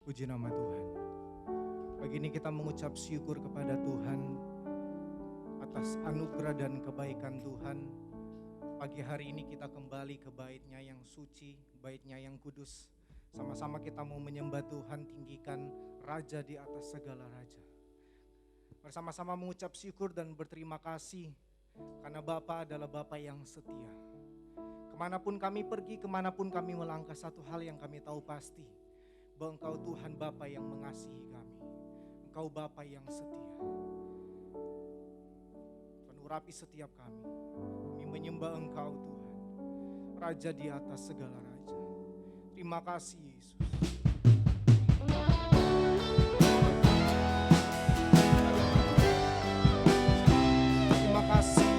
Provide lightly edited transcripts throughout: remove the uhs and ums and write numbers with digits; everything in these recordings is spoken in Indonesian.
Puji nama Tuhan. Pagi ini kita mengucap syukur kepada Tuhan atas anugerah dan kebaikan Tuhan. Pagi hari ini kita kembali ke bait-Nya yang suci, bait-Nya yang kudus. Sama-sama kita mau menyembah Tuhan, tinggikan Raja di atas segala raja. Bersama-sama mengucap syukur dan berterima kasih karena Bapa adalah Bapa yang setia. Kemanapun kami pergi, kemanapun kami melangkah, satu hal yang kami tahu pasti, bahwa Engkau Tuhan Bapa yang mengasihi kami. Engkau Bapa yang setia. Penurapi setiap kami. Kami menyembah Engkau Tuhan, Raja di atas segala raja. Terima kasih Yesus. Terima kasih.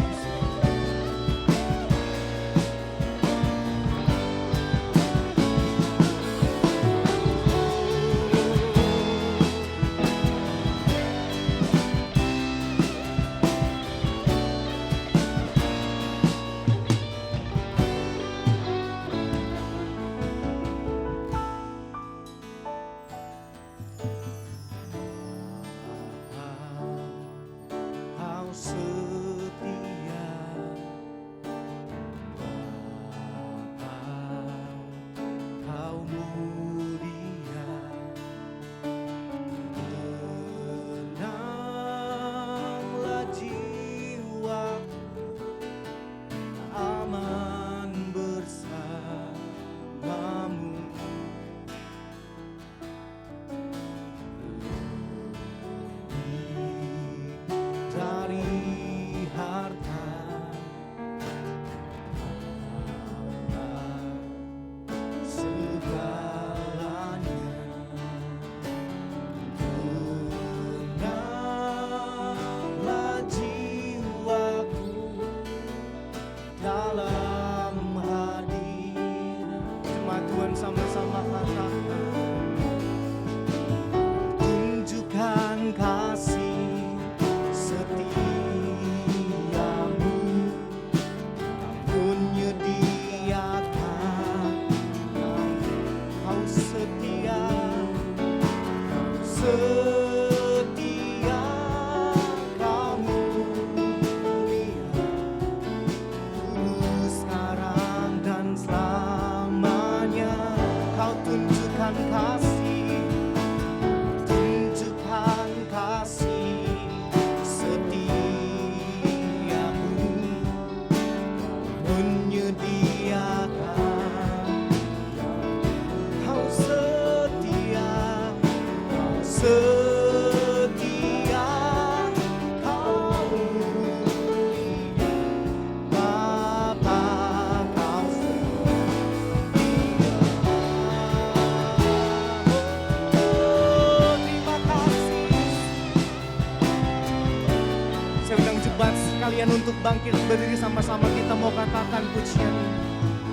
Kalian untuk bangkit berdiri sama-sama, kita mau katakan pujian.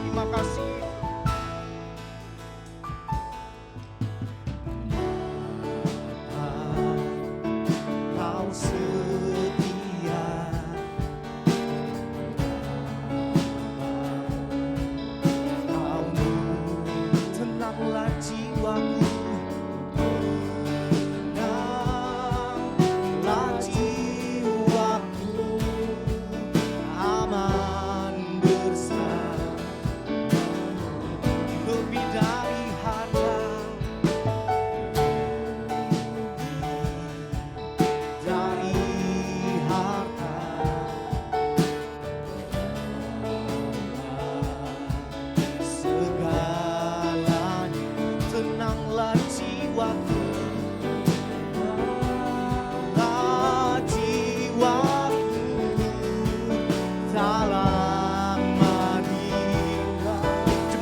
Terima kasih. Kau setia, kau tenanglah jiwaku.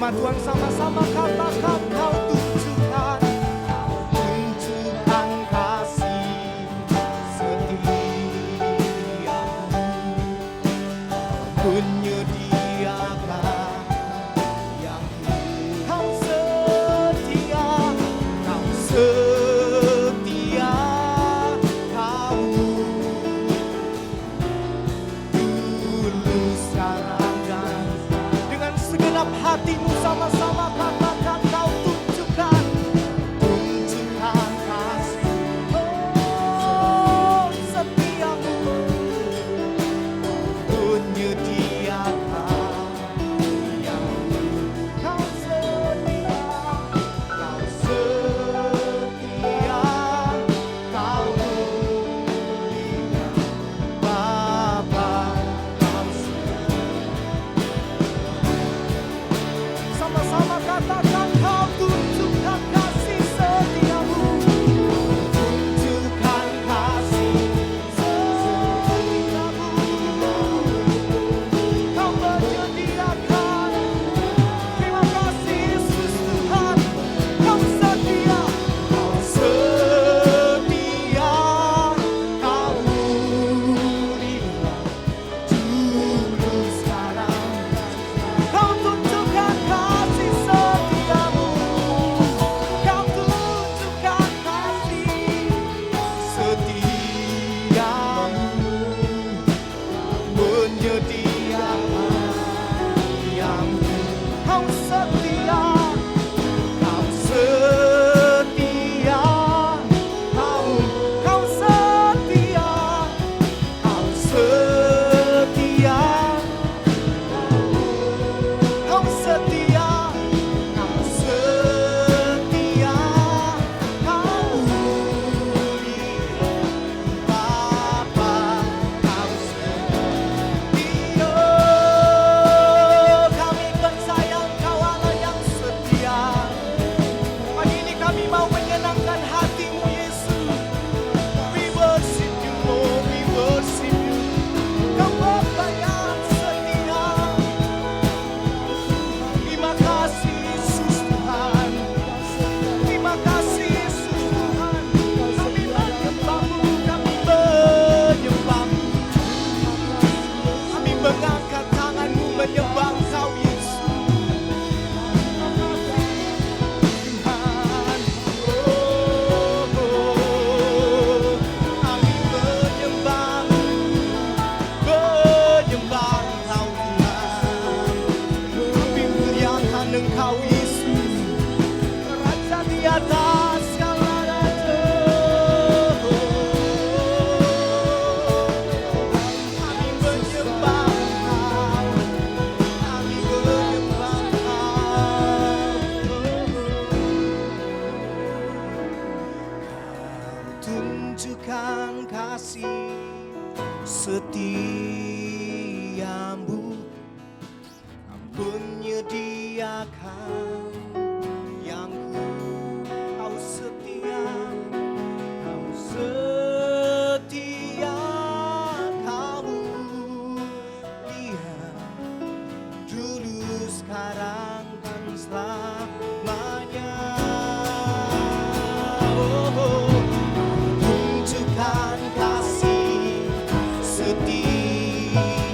Tuhan sama-sama katakan, kau tunjukkan kasih setia, menyediakan yang kau setia, kau setia, kau tulus sekarang dan dengan segenap hatimu sama-sama katakan, kau tunjukkan tunjukkan kasih setiamu, ampun menyediakan yang kau setia, kau setia, kamu dia dulu sekarang dan selamanya. Tunjukkan kasih setiamu,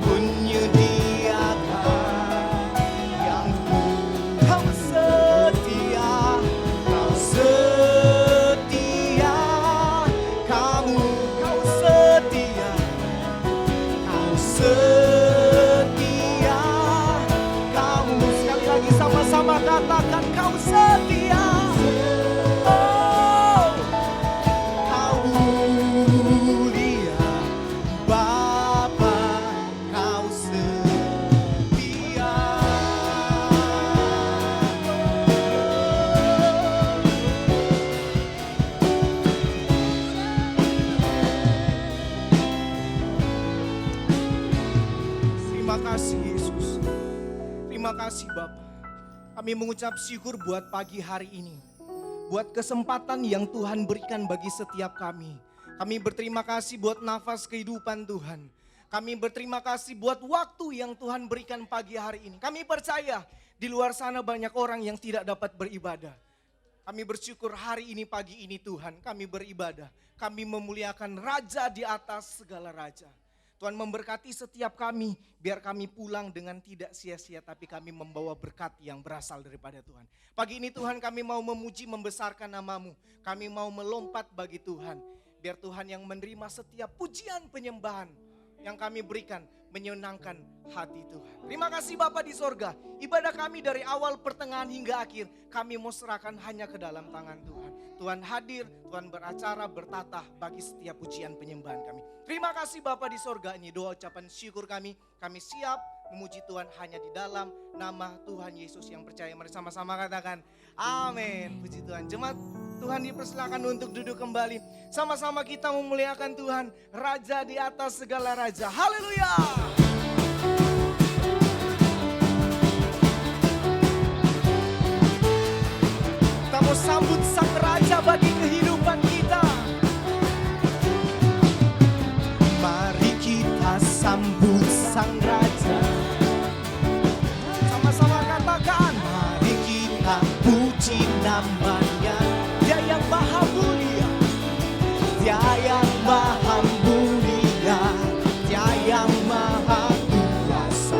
menyediakan yang kau setia, kau setia, kamu kau setia, kau setia, kamu sekali lagi sama-sama katakan kau setia. Oh, kau mulia Bapa, kau setia. Terima kasih Yesus. Terima kasih Bapa. Kami mengucap syukur buat pagi hari ini, buat kesempatan yang Tuhan berikan bagi setiap kami. Kami berterima kasih buat nafas kehidupan Tuhan. Kami berterima kasih buat waktu yang Tuhan berikan pagi hari ini. Kami percaya di luar sana banyak orang yang tidak dapat beribadah. Kami bersyukur hari ini, pagi ini Tuhan, kami beribadah. Kami memuliakan Raja di atas segala raja. Tuhan memberkati setiap kami, biar kami pulang dengan tidak sia-sia, tapi kami membawa berkat yang berasal daripada Tuhan. Pagi ini Tuhan, kami mau memuji, membesarkan nama-Mu. Kami mau melompat bagi Tuhan, biar Tuhan yang menerima setiap pujian penyembahan yang kami berikan, menyenangkan hati Tuhan. Terima kasih Bapa di sorga, ibadah kami dari awal, pertengahan hingga akhir, kami mau serahkan hanya ke dalam tangan Tuhan. Tuhan hadir, Tuhan beracara, bertatah bagi setiap pujian penyembahan kami. Terima kasih Bapa di sorga, ini doa ucapan syukur kami siap memuji Tuhan hanya di dalam nama Tuhan Yesus yang percaya. Mari sama-sama katakan amin. Puji Tuhan. Jemaat Tuhan dipersilakan untuk duduk kembali. Sama-sama kita memuliakan Tuhan, Raja di atas segala raja. Haleluya. Kita mau sambut Sang Raja bagi kehidupan kita. Mari kita sambut Sang Raja. Sama-sama katakan, mari kita puji namanya. Dia yang maha mulia, Dia yang maha mulia, Dia yang maha kuasa.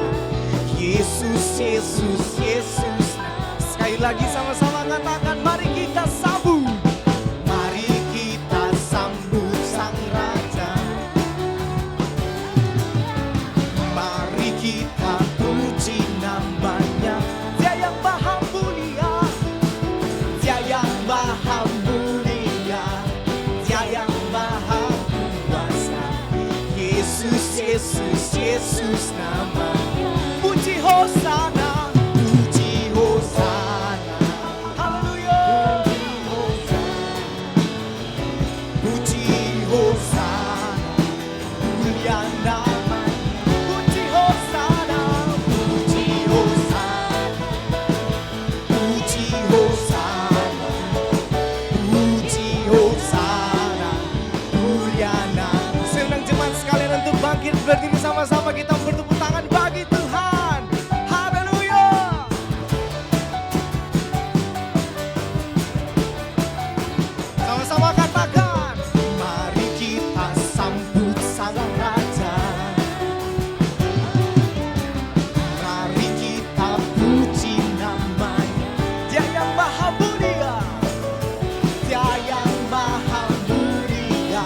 Yesus, Yesus, Yesus. Sekali lagi sama-sama katakan, mari kita sambut. Mari kita sambut Sang Raja. Mari kita puji namanya. Dia yang maha mulia, Dia yang maha mulia, Dia yang maha kuasa. Yesus, Yesus, Yesus namanya. Puji Hosana, puji Hosana. Haleluya. Puji Hosana, mulia namanya. Puji Hosana, puji Hosana, puji Hosana, puji Hosana, mulia namanya. Senang jemaat sekalian untuk bangkit berdiri sama-sama, kita bertepuk tangan bagi Tuhan. Haleluya. Sama-sama katakan, mari kita sambut Sang Raja. Mari kita puji namanya. Dia yang maha mulia, Dia yang maha mulia,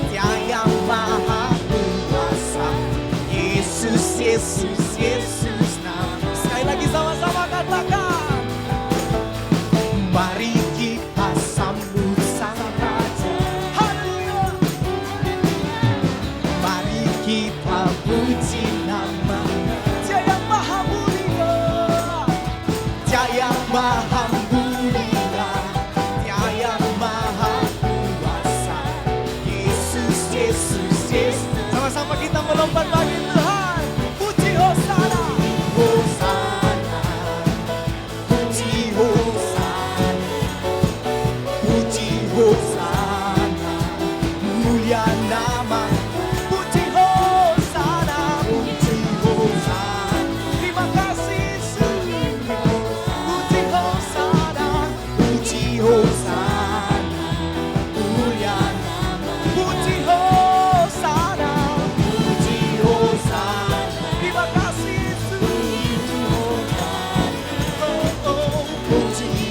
Dia yang maha kuasa. Yesus, Yesus, Yesus nama. Sekali lagi sama-sama katakan, mari kita sambut Sang Raja. Haleluya. Mari kita puji namanya. Dia yang maha mulia, Dia yang maha mulia, Dia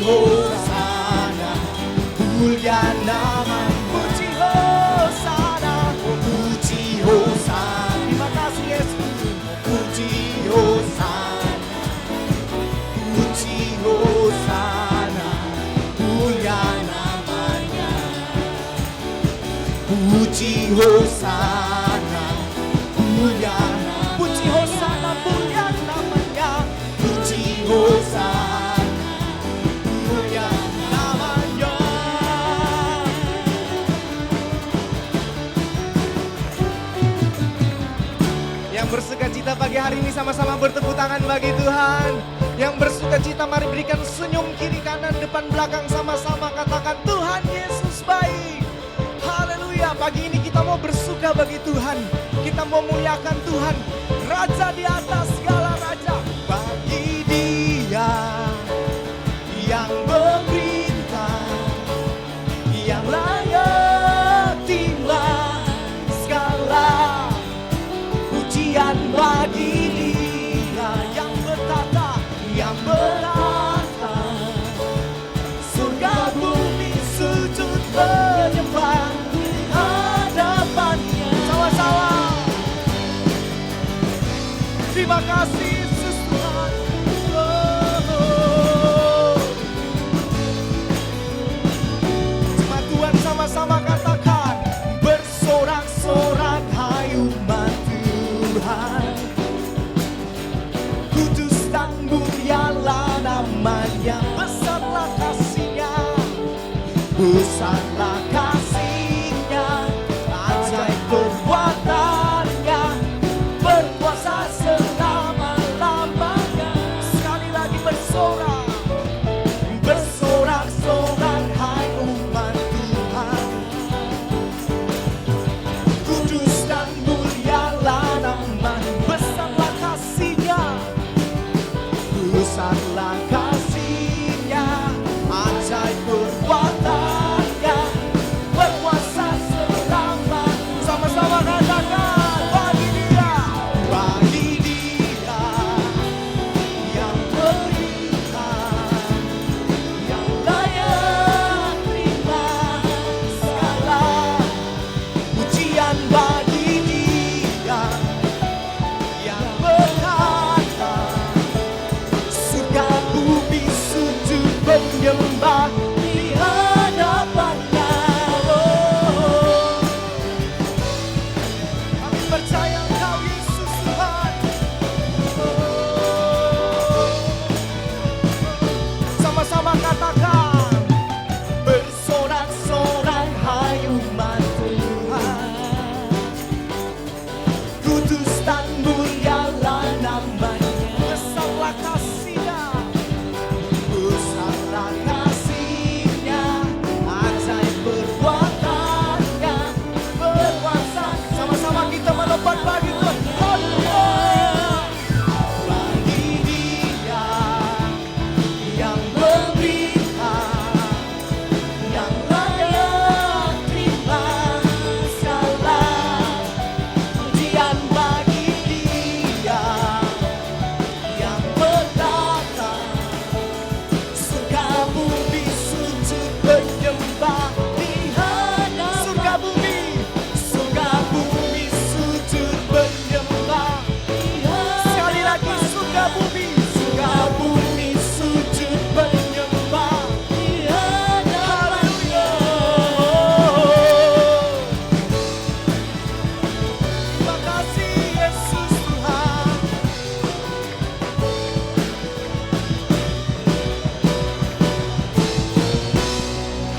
Hosana, mulia nama. Puji Hosana, puji Hosana. Terima kasih Yesus. Puji Hosana, puji Hosana, mulia namanya. Puji Hosana, mulia namanya. Puji Hosana, mulia namanya. Puji Hosana, mulia namanya. Yang bersukacita pagi hari ini sama-sama bertepuk tangan bagi Tuhan. Yang bersukacita mari berikan senyum kiri kanan depan belakang sama-sama katakan Tuhan Yesus baik. Haleluya, pagi ini kita mau bersuka bagi Tuhan. Kita mau muliakan Tuhan, Raja di atas segala raja. Bagi Dia yang memerintah, yang layak timbang segala pujian bagi Dia yang bertata, yang bertata. Surga bumi sujud menyembah di hadapannya. Sama-sama. Terima kasih Yesus Tuhan. Jemaat Tuhan sama-sama katakan bersorak-sorak hai umat Tuhan. Kudus dan mulialah namanya, besarlah kasih-Nya, besarlah kasih-Nya, ajaib perbuatan-Nya, berkuasa selama-lamanya. Sekali lagi bersorak, bersorak-sorak hai umat Tuhan. Kudus dan mulialah namanya, besarlah kasih-Nya, besarlah kasih-Nya, ajaib perbuatan-Nya, berkuasa selama. Sama-sama katakan bagi Dia, bagi Dia yang memerintah, yang layak terima segala pujian bagi Dia yang berkata surga bumi sujud menyembah di hadapannya. Kami percaya Engkau Yesus Tuhan. Sama-sama katakan bersorak-sorak hai umat Tuhan. Kudus dan mulialah namanya, besarlah kasih-Nya, besarlah kasih-Nya, ajaib perbuatan-Nya, berkuasa. Sama-sama kita melepas bagi Tuhan. Haleluya. Bagi Dia yang memerintah, yang layak terima segala pujian bagi Dia yang bertata. Surga bumi sujud menyembah di hadapan. Surga bumi sujud menyembah di hadapan. Sekali lagi surga bumi sujud menyembah di hadapan. Terima kasih Yesus Tuhan.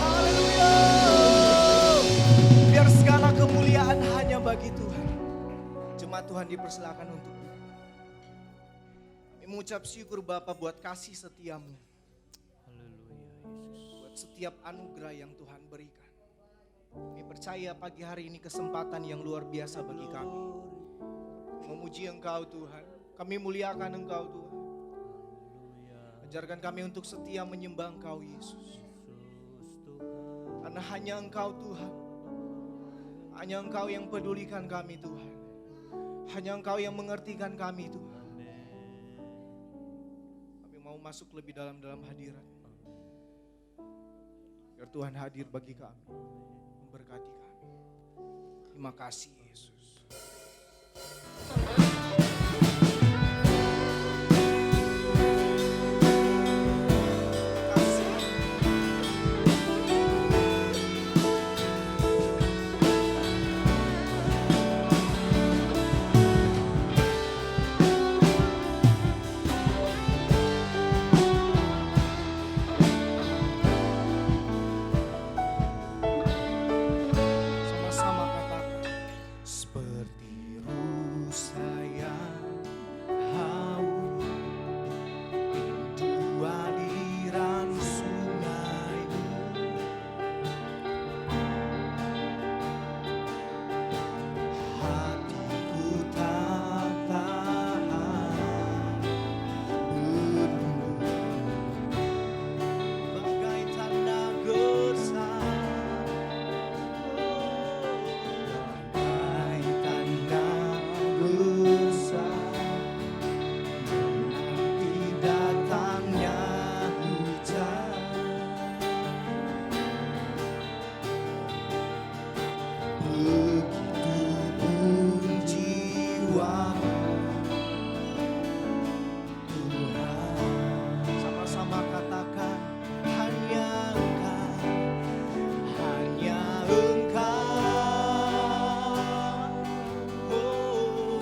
Haleluya. Biar segala kemuliaan hanya bagi Tuhan. Jemaat Tuhan dipersilakan untuk kami mengucap syukur Bapa buat kasih setiamu, buat setiap anugerah yang Tuhan berikan. Kami percaya pagi hari ini kesempatan yang luar biasa bagi kami. Memuji Engkau Tuhan, kami muliakan Engkau Tuhan. Ajarkan kami untuk setia menyembah Engkau Yesus. Karena hanya Engkau Tuhan, hanya Engkau yang pedulikan kami Tuhan. Hanya Engkau yang mengertikan kami Tuhan. Kami mau masuk lebih dalam hadirat. Tuhan hadir bagi kami, memberkati kami. Terima kasih Yesus. Sama-sama katakan, seperti rusa yang haus, rindu aliran sungai-Mu. Hatiku tak tahan menunggu, bagai tanda gersang, bagai tanda gersang, menanti datangnya hujan. Begitupun jiwaku, Tuhan. Sama-sama katakan, hanya Engkau, hanya Engkau, oh,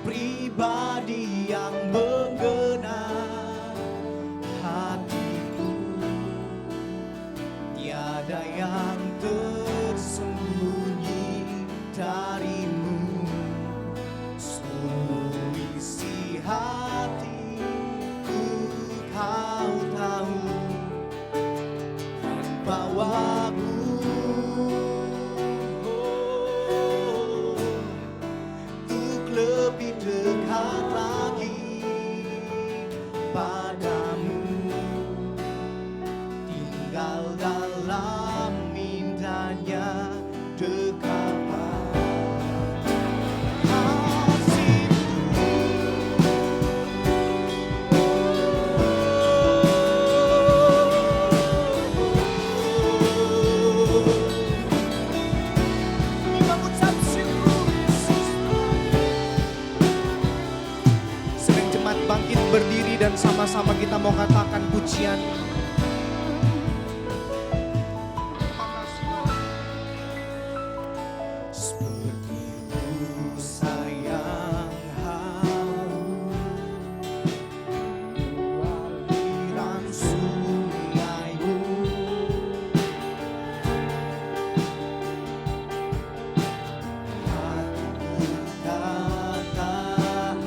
pribadi yang menggenang hatiku. Tiada yang tersembunyi darimu, seluruh isi hatiku Kau tahu, dan bawaku untuk lebih dekat lagi padamu, tinggal dalam indahnya dekat kasih-Mu. Kami mengucap syukur Yesus. Sering jemaat bangkit berdiri dan sama-sama kita mau katakan pujian. Seperti rusa yang haus, aliran sungai-Mu. Hatiku tak tahan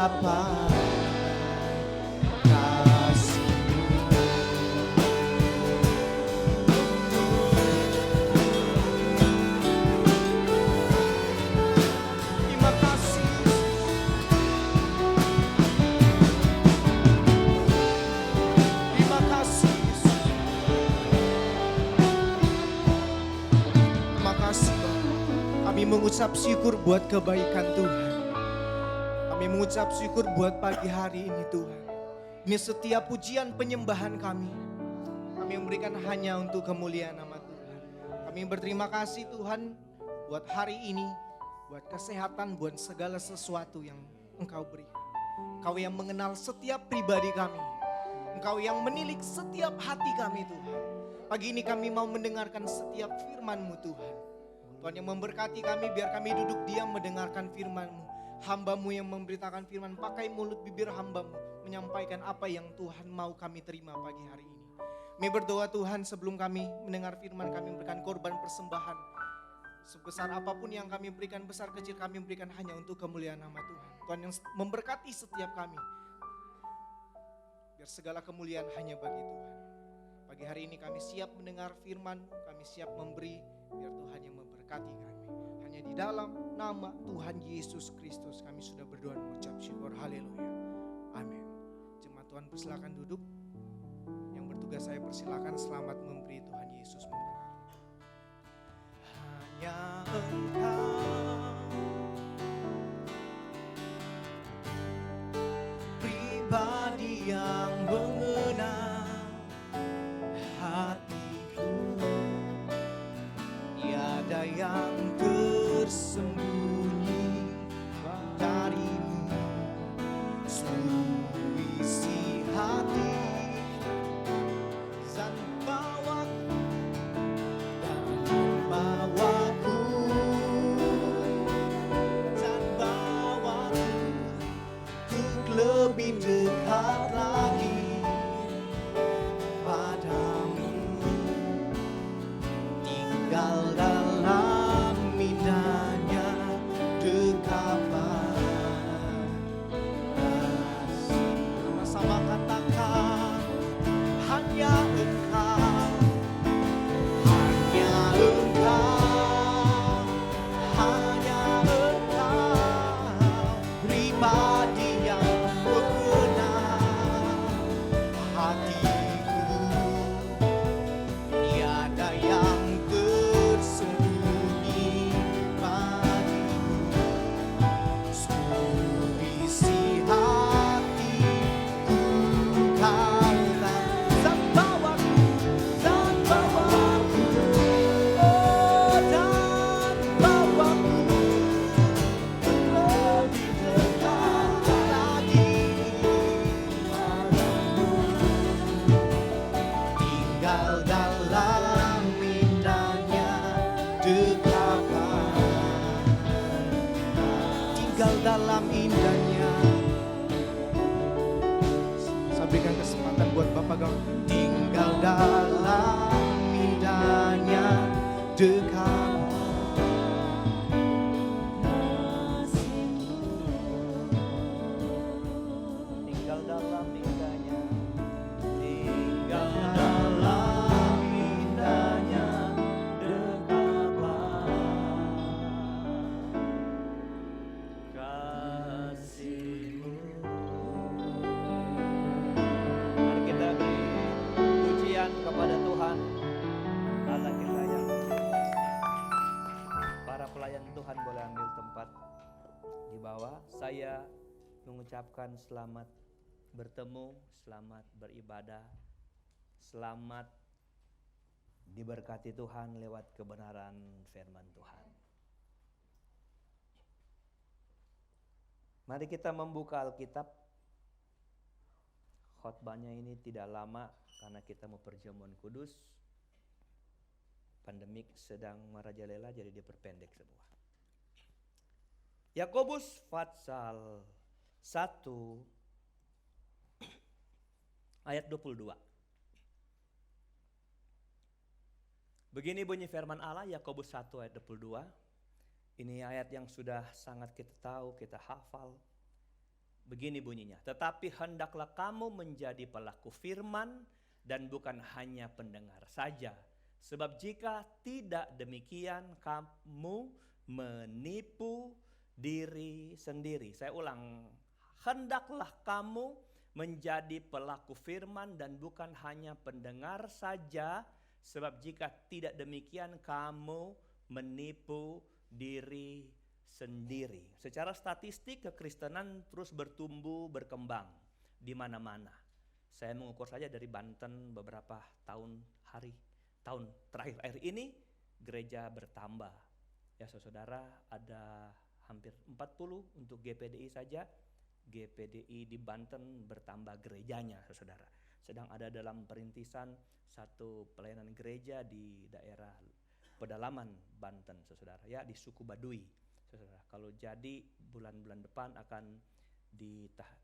gapai kasih. Terima kasih. Terima kasih. Terima kasih. Kami mengucap syukur buat kebaikan Tuhan. Kami mengucap syukur buat pagi hari ini Tuhan. Ini setiap pujian penyembahan kami memberikan hanya untuk kemuliaan nama Tuhan. Kami berterima kasih Tuhan buat hari ini, buat kesehatan, buat segala sesuatu yang Engkau berikan. Engkau yang mengenal setiap pribadi kami. Engkau yang menilik setiap hati kami Tuhan. Pagi ini kami mau mendengarkan setiap firman-Mu Tuhan. Tuhan yang memberkati kami biar kami duduk diam mendengarkan firman-Mu. Hamba-Mu yang memberitakan firman, pakai mulut bibir hamba-Mu menyampaikan apa yang Tuhan mau kami terima pagi hari ini. Kami berdoa Tuhan sebelum kami mendengar firman, kami memberikan korban persembahan. Sebesar apapun yang kami berikan, besar kecil kami berikan hanya untuk kemuliaan nama Tuhan. Tuhan yang memberkati setiap kami. Biar segala kemuliaan hanya bagi Tuhan. Pagi hari ini kami siap mendengar firman-Mu, kami siap memberi, biar Tuhan yang memberkati kami. Hanya di dalam nama Tuhan Yesus Kristus kami sudah berdoa dan mengucap syukur. Haleluya. Amin. Jemaat Tuhan persilakan duduk. Yang bertugas saya persilakan selamat memberi. Tuhan Yesus memberkati. Hanya Engkau pribadi yang mengenal hatiku. Tiada yang tersembunyi darimu. Seluruh isi hati dan bawaku untuk lebih dekat lagi padamu. Tinggal dalam indahnya dekapan kasih. Sama-sama katakan hanya Engkau, hanya Engkau, hanya Engkau pribadi yang mengenal hatiku. Tiada yang tersembunyi bagimu. Seluruh isi hatiku Kau tahu. Dan bawaku, dan bawaku, oh dan bawaku lebih dekat lagi padamu. Tinggal dalam indahnya dekapan. Tinggal dalam indahnya. Saya berikan kesempatan buat Bapak Gaul. Tinggal dalam indahnya dekapan. Tinggal dalam indahnya. Tinggal dalam indahnya dekapan kasih-Mu. Mari kita beri pujian kepada Tuhan Allah kita yang para pelayan Tuhan boleh ambil tempat di bawah. Saya mengucapkan selamat bertemu, selamat beribadah, selamat diberkati Tuhan lewat kebenaran firman Tuhan. Mari kita membuka Alkitab. Khotbahnya ini tidak lama karena kita mau perjamuan kudus. Pandemik sedang merajalela jadi diperpendek semua. Yakobus pasal 1 ayat 22. Begini bunyi firman Allah, Yakobus 1 ayat 22. Ini ayat yang sudah sangat kita tahu, kita hafal. Begini bunyinya, tetapi hendaklah kamu menjadi pelaku firman dan bukan hanya pendengar saja. Sebab jika tidak demikian kamu menipu diri sendiri. Saya ulang, hendaklah kamu menjadi pelaku firman dan bukan hanya pendengar saja. Sebab jika tidak demikian kamu menipu diri sendiri. Secara statistik kekristenan terus bertumbuh, berkembang di mana-mana. Saya mengukur saja dari Banten beberapa tahun terakhir ini gereja bertambah. Ya saudara, ada hampir 40 untuk GPDI saja. GPDI di Banten bertambah gerejanya saudara. Sedang ada dalam perintisan satu pelayanan gereja di daerah pedalaman Banten saudara, ya di suku Baduy. Saudara, kalau jadi bulan-bulan depan akan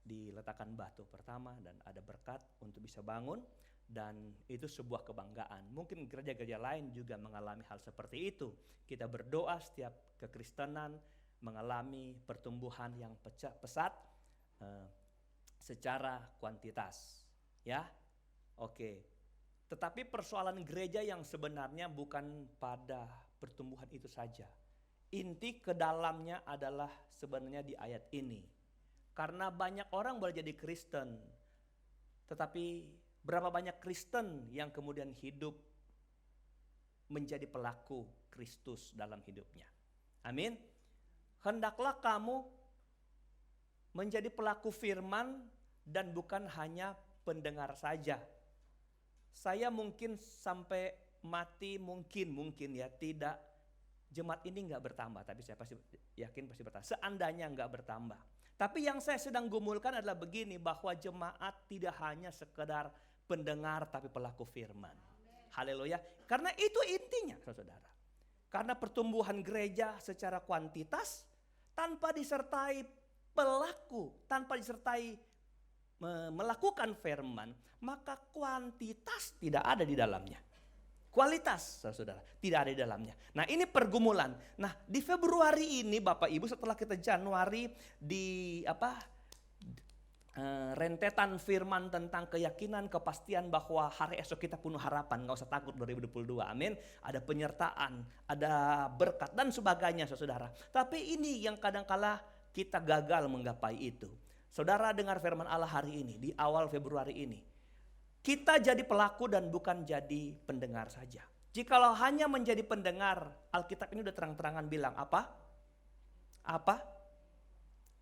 diletakkan batu pertama dan ada berkat untuk bisa bangun, dan itu sebuah kebanggaan. Mungkin gereja-gereja lain juga mengalami hal seperti itu. Kita berdoa setiap kekristenan mengalami pertumbuhan yang pesat secara kuantitas, ya. Oke. Tetapi persoalan gereja yang sebenarnya bukan pada pertumbuhan itu saja. Inti ke dalamnya adalah sebenarnya di ayat ini. Karena banyak orang boleh jadi Kristen, tetapi berapa banyak Kristen yang kemudian hidup menjadi pelaku Kristus dalam hidupnya. Amin. Hendaklah kamu menjadi pelaku firman dan bukan hanya pendengar saja. Saya mungkin sampai mati mungkin ya tidak, jemaat ini enggak bertambah, tapi saya pasti yakin pasti bertambah. Seandainya enggak bertambah. Tapi yang saya sedang gumulkan adalah begini, bahwa jemaat tidak hanya sekedar pendengar tapi pelaku firman. Haleluya. Karena itu intinya saudara. Karena pertumbuhan gereja secara kuantitas tanpa disertai pelaku, tanpa disertai melakukan firman, maka kuantitas tidak ada di dalamnya. Kualitas, saudara, tidak ada di dalamnya. Nah, ini pergumulan. Nah, di Februari ini Bapak Ibu, setelah kita Januari di rentetan firman tentang keyakinan, kepastian bahwa hari esok kita penuh harapan, nggak usah takut 2022, amin. Ada penyertaan, ada berkat dan sebagainya, saudara. Tapi ini yang kadangkala kita gagal menggapai itu. Saudara dengar firman Allah hari ini, di awal Februari ini. Kita jadi pelaku dan bukan jadi pendengar saja. Jikalau hanya menjadi pendengar, Alkitab ini udah terang-terangan bilang apa?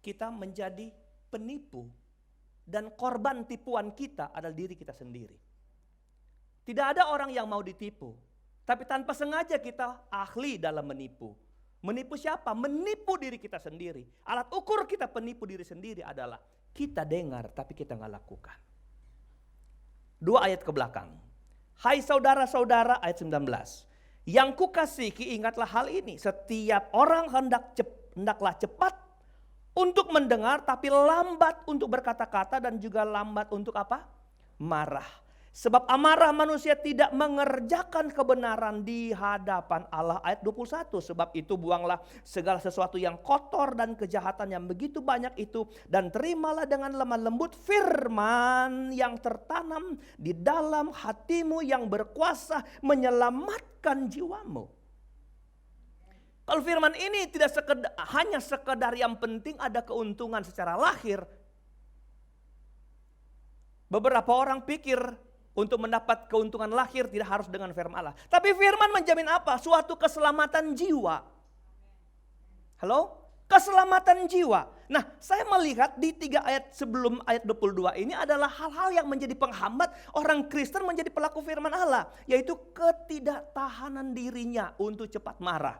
Kita menjadi penipu. Dan korban tipuan kita adalah diri kita sendiri. Tidak ada orang yang mau ditipu. Tapi tanpa sengaja kita ahli dalam menipu. Menipu siapa? Menipu diri kita sendiri. Alat ukur kita penipu diri sendiri adalah kita dengar tapi kita gak lakukan. 2 ayat ke belakang. Hai saudara-saudara, ayat 19. Yang kukasihi, ingatlah hal ini. Setiap orang hendaklah cepat untuk mendengar, tapi lambat untuk berkata-kata dan juga lambat untuk apa? Marah. Sebab amarah manusia tidak mengerjakan kebenaran di hadapan Allah. Ayat 21. Sebab itu buanglah segala sesuatu yang kotor dan kejahatan yang begitu banyak itu. Dan terimalah dengan lemah lembut firman yang tertanam di dalam hatimu yang berkuasa menyelamatkan jiwamu. Kalau firman ini tidak hanya sekedar yang penting ada keuntungan secara lahir. Beberapa orang pikir untuk mendapat keuntungan lahir tidak harus dengan firman Allah. Tapi firman menjamin apa? Suatu keselamatan jiwa. Halo? Keselamatan jiwa. Nah, saya melihat di 3 ayat sebelum ayat 22 ini adalah hal-hal yang menjadi penghambat orang Kristen menjadi pelaku firman Allah. Yaitu ketidaktahanan dirinya untuk cepat marah.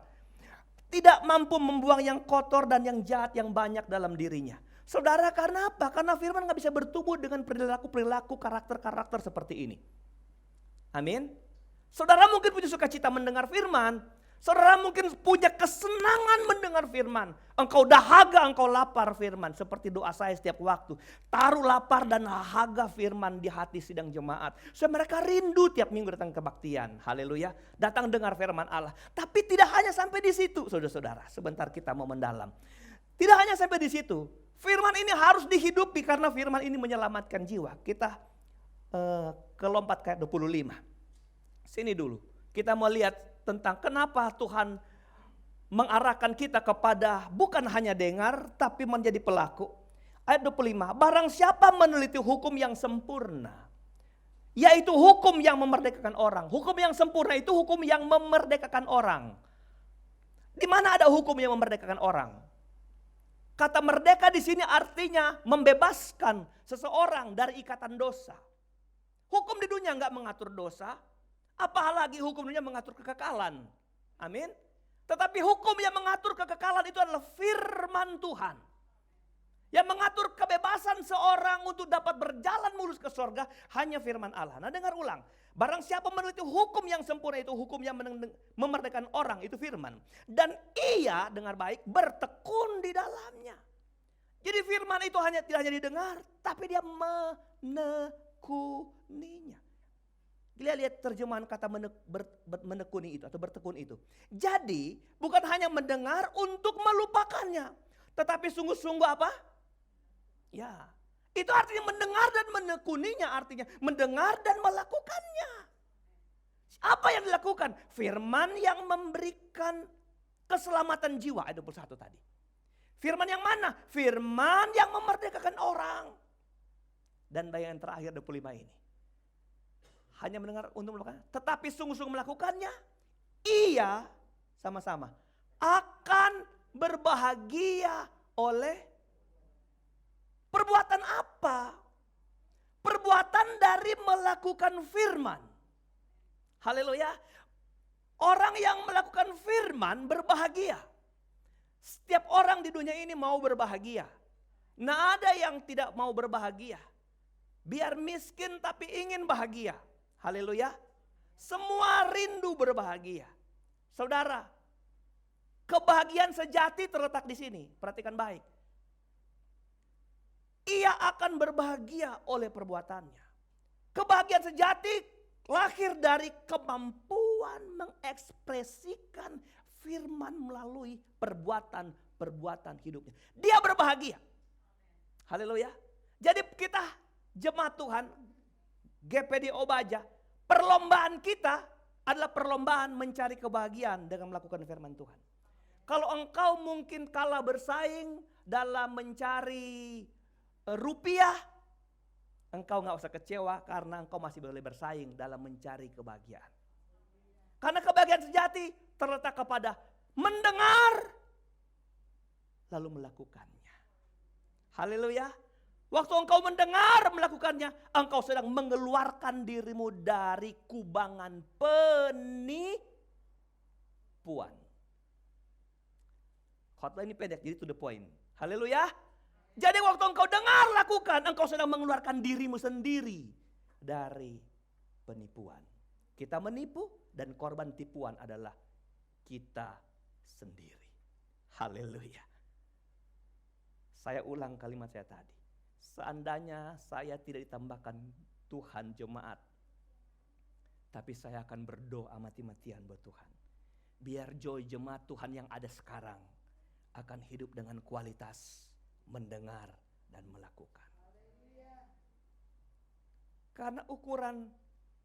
Tidak mampu membuang yang kotor dan yang jahat yang banyak dalam dirinya. Saudara, karena apa? Karena firman gak bisa bertumbuh dengan perilaku-perilaku, karakter-karakter seperti ini. Amin. Saudara mungkin punya sukacita mendengar firman. Saudara mungkin punya kesenangan mendengar firman. Engkau dahaga, engkau lapar firman. Seperti doa saya setiap waktu. Taruh lapar dan dahaga firman di hati sidang jemaat. So mereka rindu tiap minggu datang kebaktian. Haleluya. Datang dengar firman Allah. Tapi tidak hanya sampai di situ, saudara-saudara. Sebentar kita mau mendalam. Tidak hanya sampai di situ. Firman ini harus dihidupi karena firman ini menyelamatkan jiwa. Kita kelompat ke ayat 25. Sini dulu. Kita mau lihat tentang kenapa Tuhan mengarahkan kita kepada bukan hanya dengar tapi menjadi pelaku. Ayat 25. Barang siapa meneliti hukum yang sempurna, yaitu hukum yang memerdekakan orang. Hukum yang sempurna itu hukum yang memerdekakan orang. Di mana ada hukum yang memerdekakan orang? Kata merdeka di sini artinya membebaskan seseorang dari ikatan dosa. Hukum di dunia enggak mengatur dosa, apalagi hukum dunia mengatur kekekalan. Amin. Tetapi hukum yang mengatur kekekalan itu adalah firman Tuhan. Yang mengatur kebebasan seorang untuk dapat berjalan mulus ke sorga hanya firman Allah. Nah, dengar ulang. Barang siapa meneliti hukum yang sempurna itu hukum yang memerdekakan orang, itu firman. Dan ia, dengar baik, bertekun di dalamnya. Jadi firman itu tidak hanya didengar, tapi dia menekuninya. Lihat terjemahan kata menekuni itu atau bertekun itu. Jadi bukan hanya mendengar untuk melupakannya. Tetapi sungguh-sungguh apa? Ya, itu artinya mendengar dan menekuninya, artinya mendengar dan melakukannya. Apa yang dilakukan? Firman yang memberikan keselamatan jiwa, ayat 21 tadi. Firman yang mana? Firman yang memerdekakan orang. Dan bagian terakhir 25 ini. Hanya mendengar untuk melakukan, tetapi sungguh-sungguh melakukannya, ia sama-sama akan berbahagia oleh perbuatan apa? Perbuatan dari melakukan firman. Haleluya. Orang yang melakukan firman berbahagia. Setiap orang di dunia ini mau berbahagia. Nah, ada yang tidak mau berbahagia. Biar miskin tapi ingin bahagia. Haleluya. Semua rindu berbahagia. Saudara, kebahagiaan sejati terletak di sini. Perhatikan baik. Ia akan berbahagia oleh perbuatannya. Kebahagiaan sejati lahir dari kemampuan mengekspresikan firman melalui perbuatan hidupnya. Dia berbahagia. Haleluya. Jadi kita jemaat Tuhan, GPD Obaja, perlombaan kita adalah perlombaan mencari kebahagiaan dengan melakukan firman Tuhan. Kalau engkau mungkin kalah bersaing dalam mencari rupiah, engkau gak usah kecewa karena engkau masih boleh bersaing dalam mencari kebahagiaan. Karena kebahagiaan sejati terletak kepada mendengar lalu melakukannya. Haleluya. Waktu engkau mendengar melakukannya, engkau sedang mengeluarkan dirimu dari kubangan penipuan. Khotbah ini pendek, jadi to the point. Haleluya. Jadi waktu engkau dengar lakukan, engkau sedang mengeluarkan dirimu sendiri dari penipuan. Kita menipu dan korban tipuan adalah kita sendiri. Haleluya. Saya ulang kalimat saya tadi. Seandainya saya tidak ditambahkan Tuhan jemaat, tapi saya akan berdoa mati-matian buat Tuhan. Biar joy jemaat Tuhan yang ada sekarang akan hidup dengan kualitas mendengar dan melakukan. Karena ukuran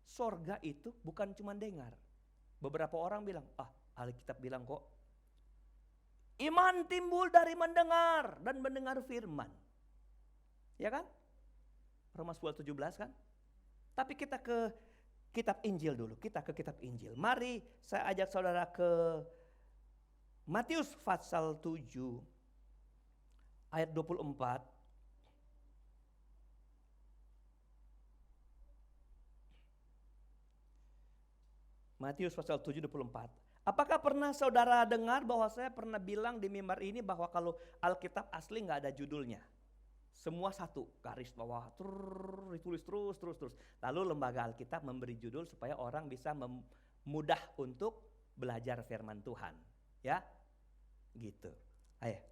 sorga itu bukan cuma dengar. Beberapa orang bilang, Alkitab bilang kok, iman timbul dari mendengar dan mendengar firman. Ya kan? Roma 10:17 kan? Tapi kita ke kitab Injil dulu. Kita ke kitab Injil. Mari saya ajak saudara ke Matius pasal 7 ayat 24. Matius pasal 7 24. Apakah pernah saudara dengar bahwa saya pernah bilang di mimbar ini bahwa kalau Alkitab asli nggak ada judulnya? Semua satu, garis bawah, ditulis terus. Lalu lembaga Alkitab memberi judul supaya orang bisa mudah untuk belajar firman Tuhan. Ya, gitu.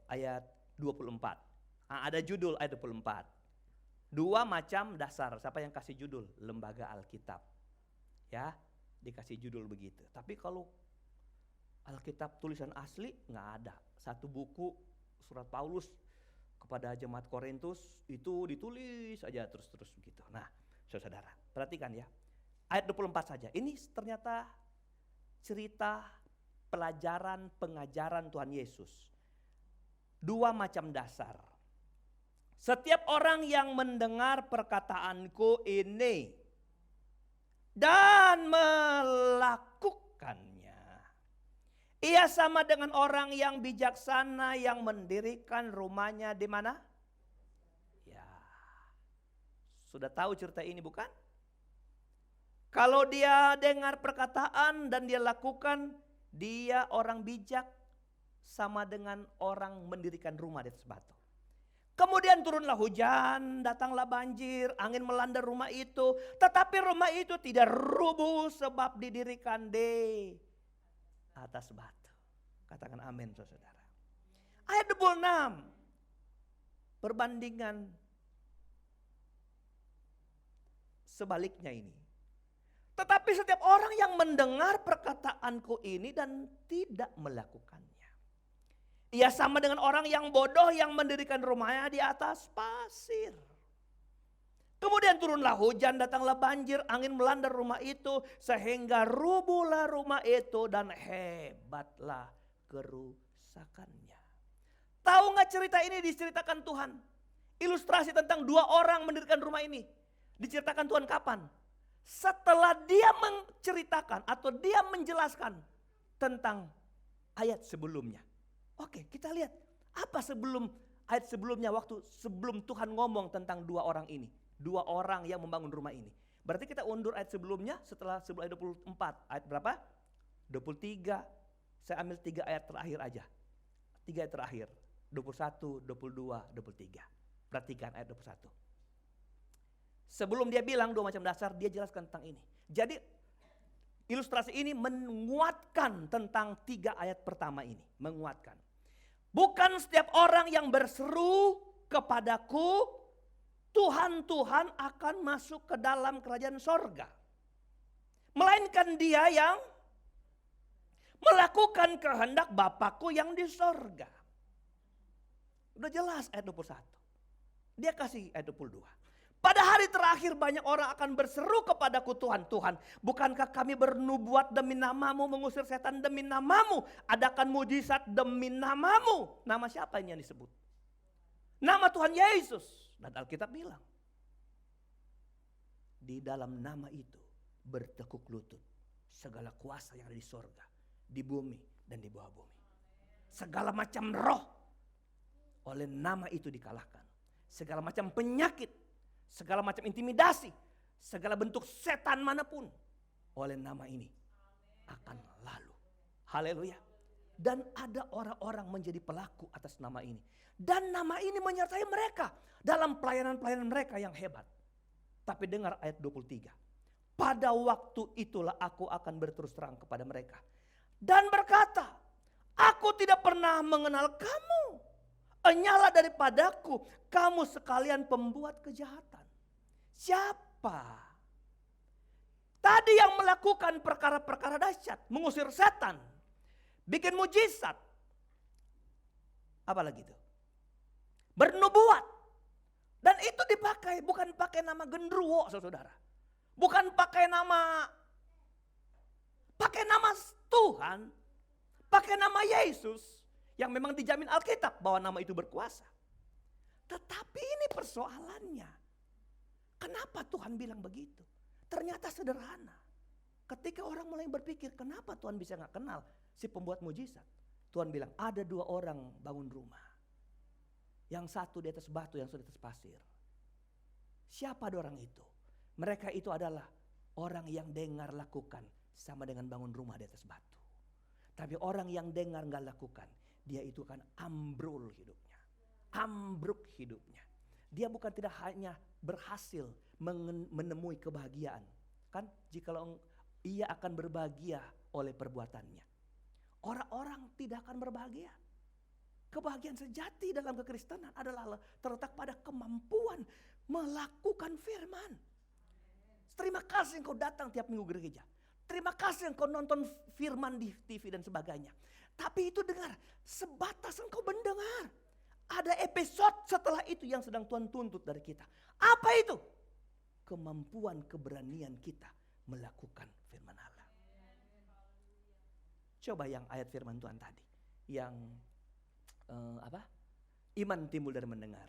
Ayat 24. Ada judul ayat 24. Dua macam dasar. Siapa yang kasih judul? Lembaga Alkitab. Ya, dikasih judul begitu. Tapi kalau Alkitab tulisan asli nggak ada. Satu buku surat Paulus kepada jemaat Korintus itu ditulis aja terus-terus begitu. Nah, saudara, perhatikan ya. Ayat 24 saja. Ini ternyata cerita pelajaran pengajaran Tuhan Yesus. Dua macam dasar. Setiap orang yang mendengar perkataanku ini dan melakukannya, ia sama dengan orang yang bijaksana yang mendirikan rumahnya di mana? Ya, sudah tahu cerita ini bukan? Kalau dia dengar perkataan dan dia lakukan, dia orang bijak sama dengan orang mendirikan rumah di atas batu. Kemudian turunlah hujan, datanglah banjir, angin melanda rumah itu. Tetapi rumah itu tidak rubuh sebab didirikan di atas batu. Katakan amin saudara. Ayat 26. Perbandingan sebaliknya ini. Tetapi setiap orang yang mendengar perkataanku ini dan tidak melakukannya, ia sama dengan orang yang bodoh yang mendirikan rumahnya di atas pasir. Kemudian turunlah hujan, datanglah banjir, angin melanda rumah itu sehingga rubuhlah rumah itu dan hebatlah kerusakannya. Tahu nggak cerita ini diceritakan Tuhan? Ilustrasi tentang dua orang mendirikan rumah ini diceritakan Tuhan kapan? Setelah dia menceritakan atau dia menjelaskan tentang ayat sebelumnya. Oke, kita lihat apa ayat sebelumnya waktu sebelum Tuhan ngomong tentang dua orang ini. Dua orang yang membangun rumah ini. Berarti kita undur ayat sebelumnya sebelum ayat 24. Ayat berapa? 23. Saya ambil 3 ayat terakhir aja. 3 ayat terakhir. 21, 22, 23. Perhatikan ayat 21. Sebelum dia bilang dua macam dasar, dia jelaskan tentang ini. Jadi ilustrasi ini menguatkan tentang 3 ayat pertama ini. Menguatkan. Bukan setiap orang yang berseru kepadaku, Tuhan, Tuhan akan masuk ke dalam kerajaan sorga. Melainkan dia yang melakukan kehendak Bapakku yang di sorga. Udah jelas ayat 21. Dia kasih ayat 22. Pada hari terakhir banyak orang akan berseru kepadaku, Tuhan, Tuhan, bukankah kami bernubuat demi namamu, mengusir setan demi namamu, adakan mujizat demi namamu. Nama siapa ini yang disebut? Nama Tuhan Yesus. Dan Alkitab bilang, di dalam nama itu bertekuk lutut segala kuasa yang ada di sorga, di bumi dan di bawah bumi. Segala macam roh oleh nama itu dikalahkan. Segala macam penyakit, segala macam intimidasi, segala bentuk setan manapun oleh nama ini akan lalu. Haleluya. Dan ada orang-orang menjadi pelaku atas nama ini. Dan nama ini menyertai mereka dalam pelayanan-pelayanan mereka yang hebat. Tapi dengar ayat 23. Pada waktu itulah aku akan berterus terang kepada mereka. Dan berkata, aku tidak pernah mengenal kamu. Enyala daripadaku, kamu sekalian pembuat kejahatan. Siapa? Tadi yang melakukan perkara-perkara dahsyat, mengusir setan, bikin mujizat. Apalagi itu? Bernubuat. Dan itu dipakai, bukan pakai nama genderuwo, saudara. Bukan pakai nama Tuhan, pakai nama Yesus yang memang dijamin Alkitab bahwa nama itu berkuasa. Tetapi ini persoalannya. Kenapa Tuhan bilang begitu? Ternyata sederhana. Ketika orang mulai berpikir, kenapa Tuhan bisa gak kenal si pembuat mujizat? Tuhan bilang, ada 2 orang bangun rumah. Yang satu di atas batu, yang satu di atas pasir. Siapa 2 orang itu? Mereka itu adalah orang yang dengar lakukan sama dengan bangun rumah di atas batu. Tapi orang yang dengar gak lakukan, dia itu akan ambrol hidupnya. Ambruk hidupnya. Dia bukan tidak hanya berhasil menemui kebahagiaan. Kan jikalau ia akan berbahagia oleh perbuatannya. Orang-orang tidak akan berbahagia. Kebahagiaan sejati dalam kekristenan adalah terletak pada kemampuan melakukan firman. Terima kasih engkau datang tiap minggu gereja. Terima kasih engkau nonton firman di TV dan sebagainya. Tapi itu dengar, sebatas engkau mendengar. Ada episode setelah itu yang sedang Tuhan tuntut dari kita. Apa itu? Kemampuan, keberanian kita melakukan firman Allah. Coba yang ayat firman Tuhan tadi. Yang apa? Iman timbul dari mendengar.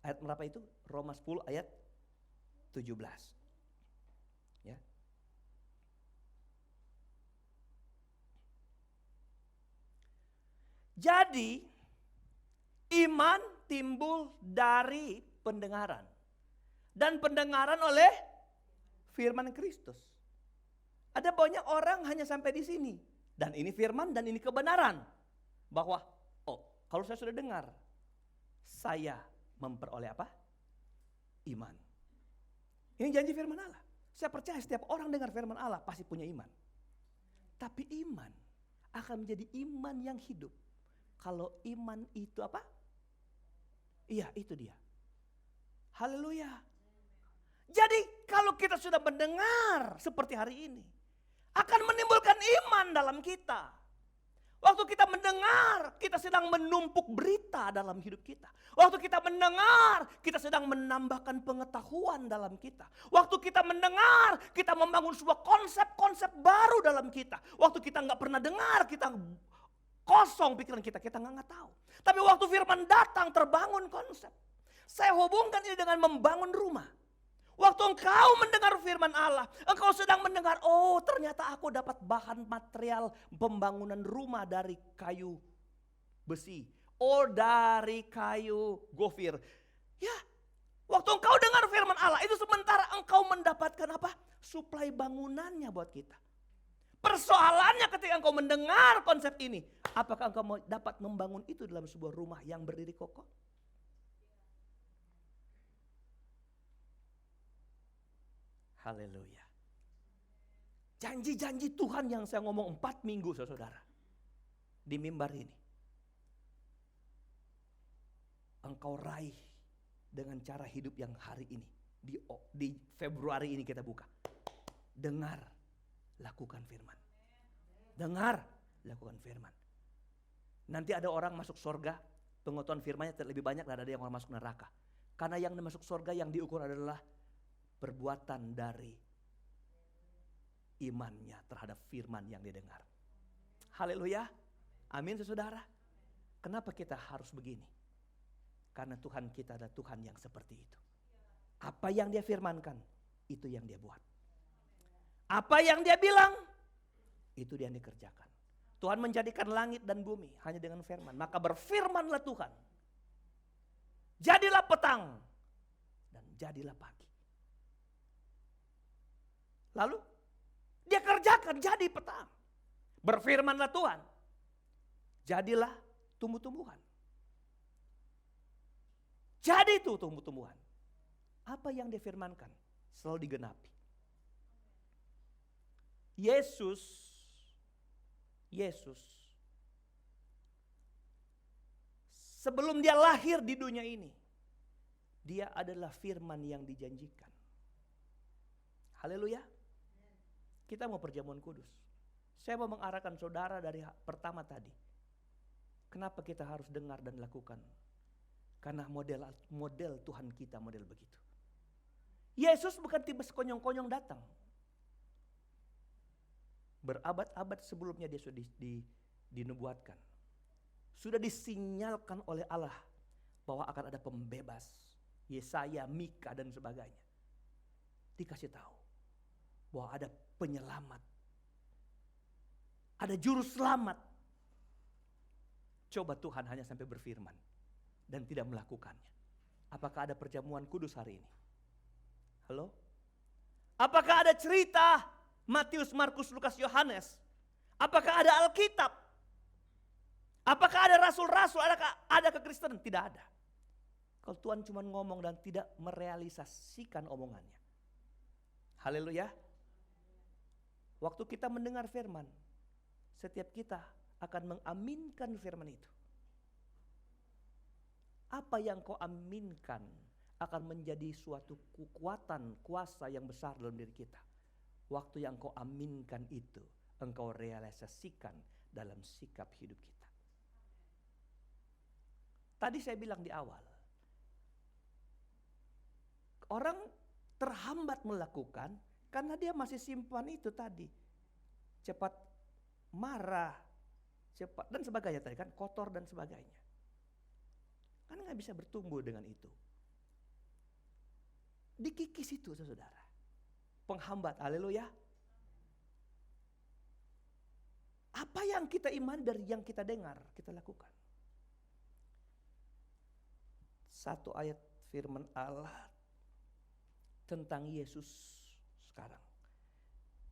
Ayat berapa itu? Roma 10 ayat 17. Ya. Jadi iman timbul dari pendengaran. Dan pendengaran oleh firman Kristus. Ada banyak orang hanya sampai di sini. Dan ini firman dan ini kebenaran. Bahwa, kalau saya sudah dengar, saya memperoleh apa? Iman. Ini janji firman Allah. Saya percaya setiap orang dengar firman Allah pasti punya iman. Tapi iman akan menjadi iman yang hidup. Kalau iman itu apa? Iya, itu dia. Haleluya. Jadi kalau kita sudah mendengar seperti hari ini, akan menimbulkan iman dalam kita. Waktu kita mendengar, kita sedang menumpuk berita dalam hidup kita. Waktu kita mendengar, kita sedang menambahkan pengetahuan dalam kita. Waktu kita mendengar, kita membangun sebuah konsep-konsep baru dalam kita. Waktu kita nggak pernah dengar, kita kosong pikiran kita nggak tahu. Tapi waktu firman datang, terbangun konsep. Saya hubungkan ini dengan membangun rumah. Waktu engkau mendengar firman Allah, engkau sedang mendengar, ternyata aku dapat bahan material pembangunan rumah dari kayu besi. Dari kayu gofir. Ya, waktu engkau dengar firman Allah, itu sementara engkau mendapatkan apa? Suplai bangunannya buat kita. Persoalannya ketika engkau mendengar konsep ini, apakah engkau dapat membangun itu dalam sebuah rumah yang berdiri kokoh? Haleluya. Janji-janji Tuhan yang saya ngomong 4 minggu saudara. Di mimbar ini. Engkau raih dengan cara hidup yang hari ini. Di Februari ini kita buka. Dengar, lakukan firman. Dengar, lakukan firman. Nanti ada orang masuk surga, pengetahuan firmannya lebih banyak daripada ada yang orang masuk neraka. Karena yang masuk surga yang diukur adalah perbuatan dari imannya terhadap firman yang didengar. Haleluya. Amin saudara. Kenapa kita harus begini? Karena Tuhan kita adalah Tuhan yang seperti itu. Apa yang dia firmankan, itu yang dia buat. Apa yang dia bilang, itu dia yang dikerjakan. Tuhan menjadikan langit dan bumi hanya dengan firman. Maka berfirmanlah Tuhan. Jadilah petang dan jadilah pagi. Lalu dia kerjakan jadi petang. Berfirmanlah Tuhan. Jadilah tumbuh-tumbuhan. Jadi itu tumbuh-tumbuhan. Apa yang dia firmankan selalu digenapi. Yesus sebelum dia lahir di dunia ini, dia adalah firman yang dijanjikan. Haleluya. Kita mau perjamuan kudus. Saya mau mengarahkan saudara dari pertama tadi. Kenapa kita harus dengar dan lakukan? Karena model Tuhan kita model begitu. Yesus bukan tiba sekonyong-konyong datang. Berabad-abad sebelumnya dia sudah dinubuatkan. Sudah disinyalkan oleh Allah bahwa akan ada pembebas. Yesaya, Mika dan sebagainya. Dikasih tahu bahwa ada penyelamat. Ada juru selamat. Coba Tuhan hanya sampai berfirman dan tidak melakukannya. Apakah ada perjamuan kudus hari ini? Halo? Apakah ada cerita Matius, Markus, Lukas, Yohanes? Apakah ada Alkitab? Apakah ada rasul-rasul? Ada kekristenan? Tidak ada. Kalau Tuhan cuma ngomong dan tidak merealisasikan omongannya. Haleluya. Waktu kita mendengar firman, setiap kita akan mengaminkan firman itu. Apa yang kau aminkan akan menjadi suatu kekuatan, kuasa yang besar dalam diri kita. Waktu yang kau aminkan itu, engkau realisasikan dalam sikap hidup kita. Tadi saya bilang di awal, orang terhambat melakukan karena dia masih simpan itu tadi. Cepat marah, cepat dan sebagainya tadi kan, kotor dan sebagainya. Kan nggak bisa bertumbuh dengan itu. Dikikis itu saudara. Penghambat, haleluya. Apa yang kita iman dari yang kita dengar, kita lakukan. Satu ayat firman Allah tentang Yesus sekarang.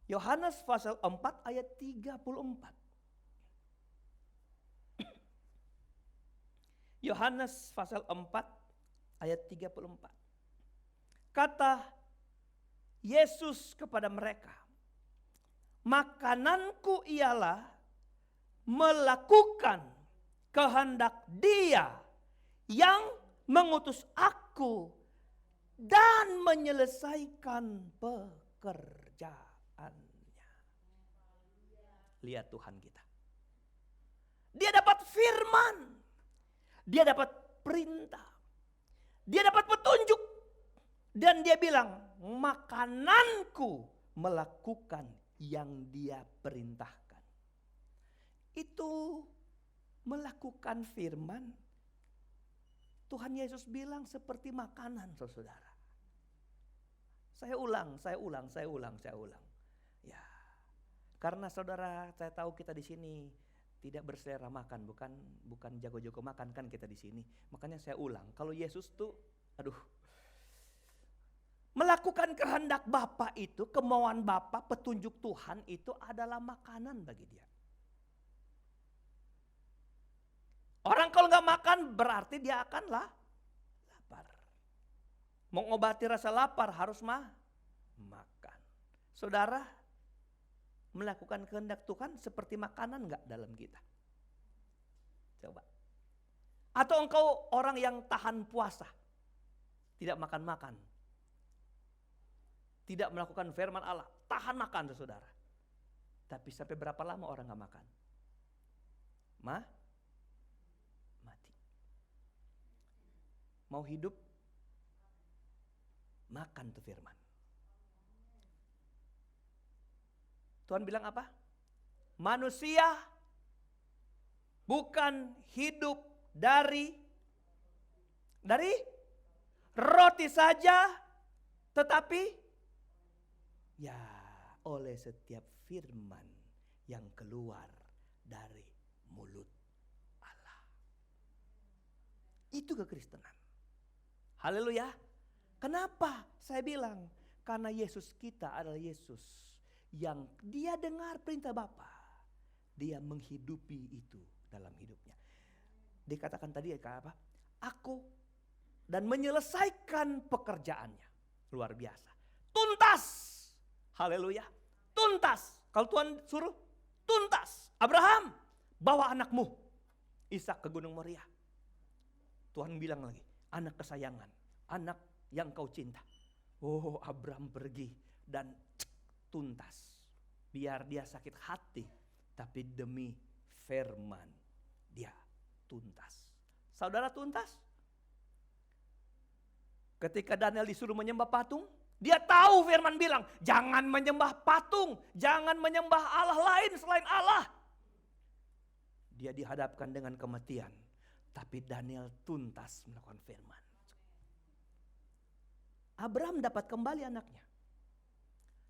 Yohanes pasal 4 ayat 34. Yohanes pasal 4 ayat 34. Kata Yesus kepada mereka, makananku ialah melakukan kehendak Dia yang mengutus aku dan menyelesaikan pekerjaannya. Lihat Tuhan kita. Dia dapat firman. Dia dapat perintah. Dia dapat petunjuk. Dan dia bilang, makananku melakukan yang Dia perintahkan. Itu melakukan firman. Tuhan Yesus bilang seperti makanan, saudara. Saya ulang. Ya, karena saudara, saya tahu kita di sini tidak berselera makan, bukan jago-jago makan kan kita di sini. Makanya saya ulang. Kalau Yesus tuh, melakukan kehendak Bapa itu, kemauan Bapa, petunjuk Tuhan itu adalah makanan bagi dia. Orang kalau nggak makan berarti dia akan lapar. Mengobati rasa lapar harus makan. Saudara, melakukan kehendak Tuhan seperti makanan nggak dalam kita? Coba. Atau engkau orang yang tahan puasa, tidak makan-makan, tidak melakukan firman Allah, tahan makan saudara. Tapi sampai berapa lama orang nggak makan? Mati. Mau hidup, makan tuh firman. Tuhan bilang apa? Manusia bukan hidup dari roti saja, tetapi ya oleh setiap firman yang keluar dari mulut Allah. Itu kekristenan. Haleluya. Kenapa saya bilang? Karena Yesus kita adalah Yesus yang dia dengar perintah Bapa. Dia menghidupi itu dalam hidupnya. Dikatakan tadi apa? Aku dan menyelesaikan pekerjaannya. Luar biasa. Tuntas. Haleluya. Tuntas. Kalau Tuhan suruh, tuntas. Abraham, bawa anakmu Ishak ke Gunung Moriah. Tuhan bilang lagi, anak kesayangan, anak yang kau cinta. Oh, Abraham pergi dan tuntas. Biar dia sakit hati, tapi demi firman dia tuntas. Saudara tuntas? Ketika Daniel disuruh menyembah patung, dia tahu firman bilang, jangan menyembah patung, jangan menyembah Allah lain selain Allah. Dia dihadapkan dengan kematian, tapi Daniel tuntas melakukan firman. Abraham dapat kembali anaknya.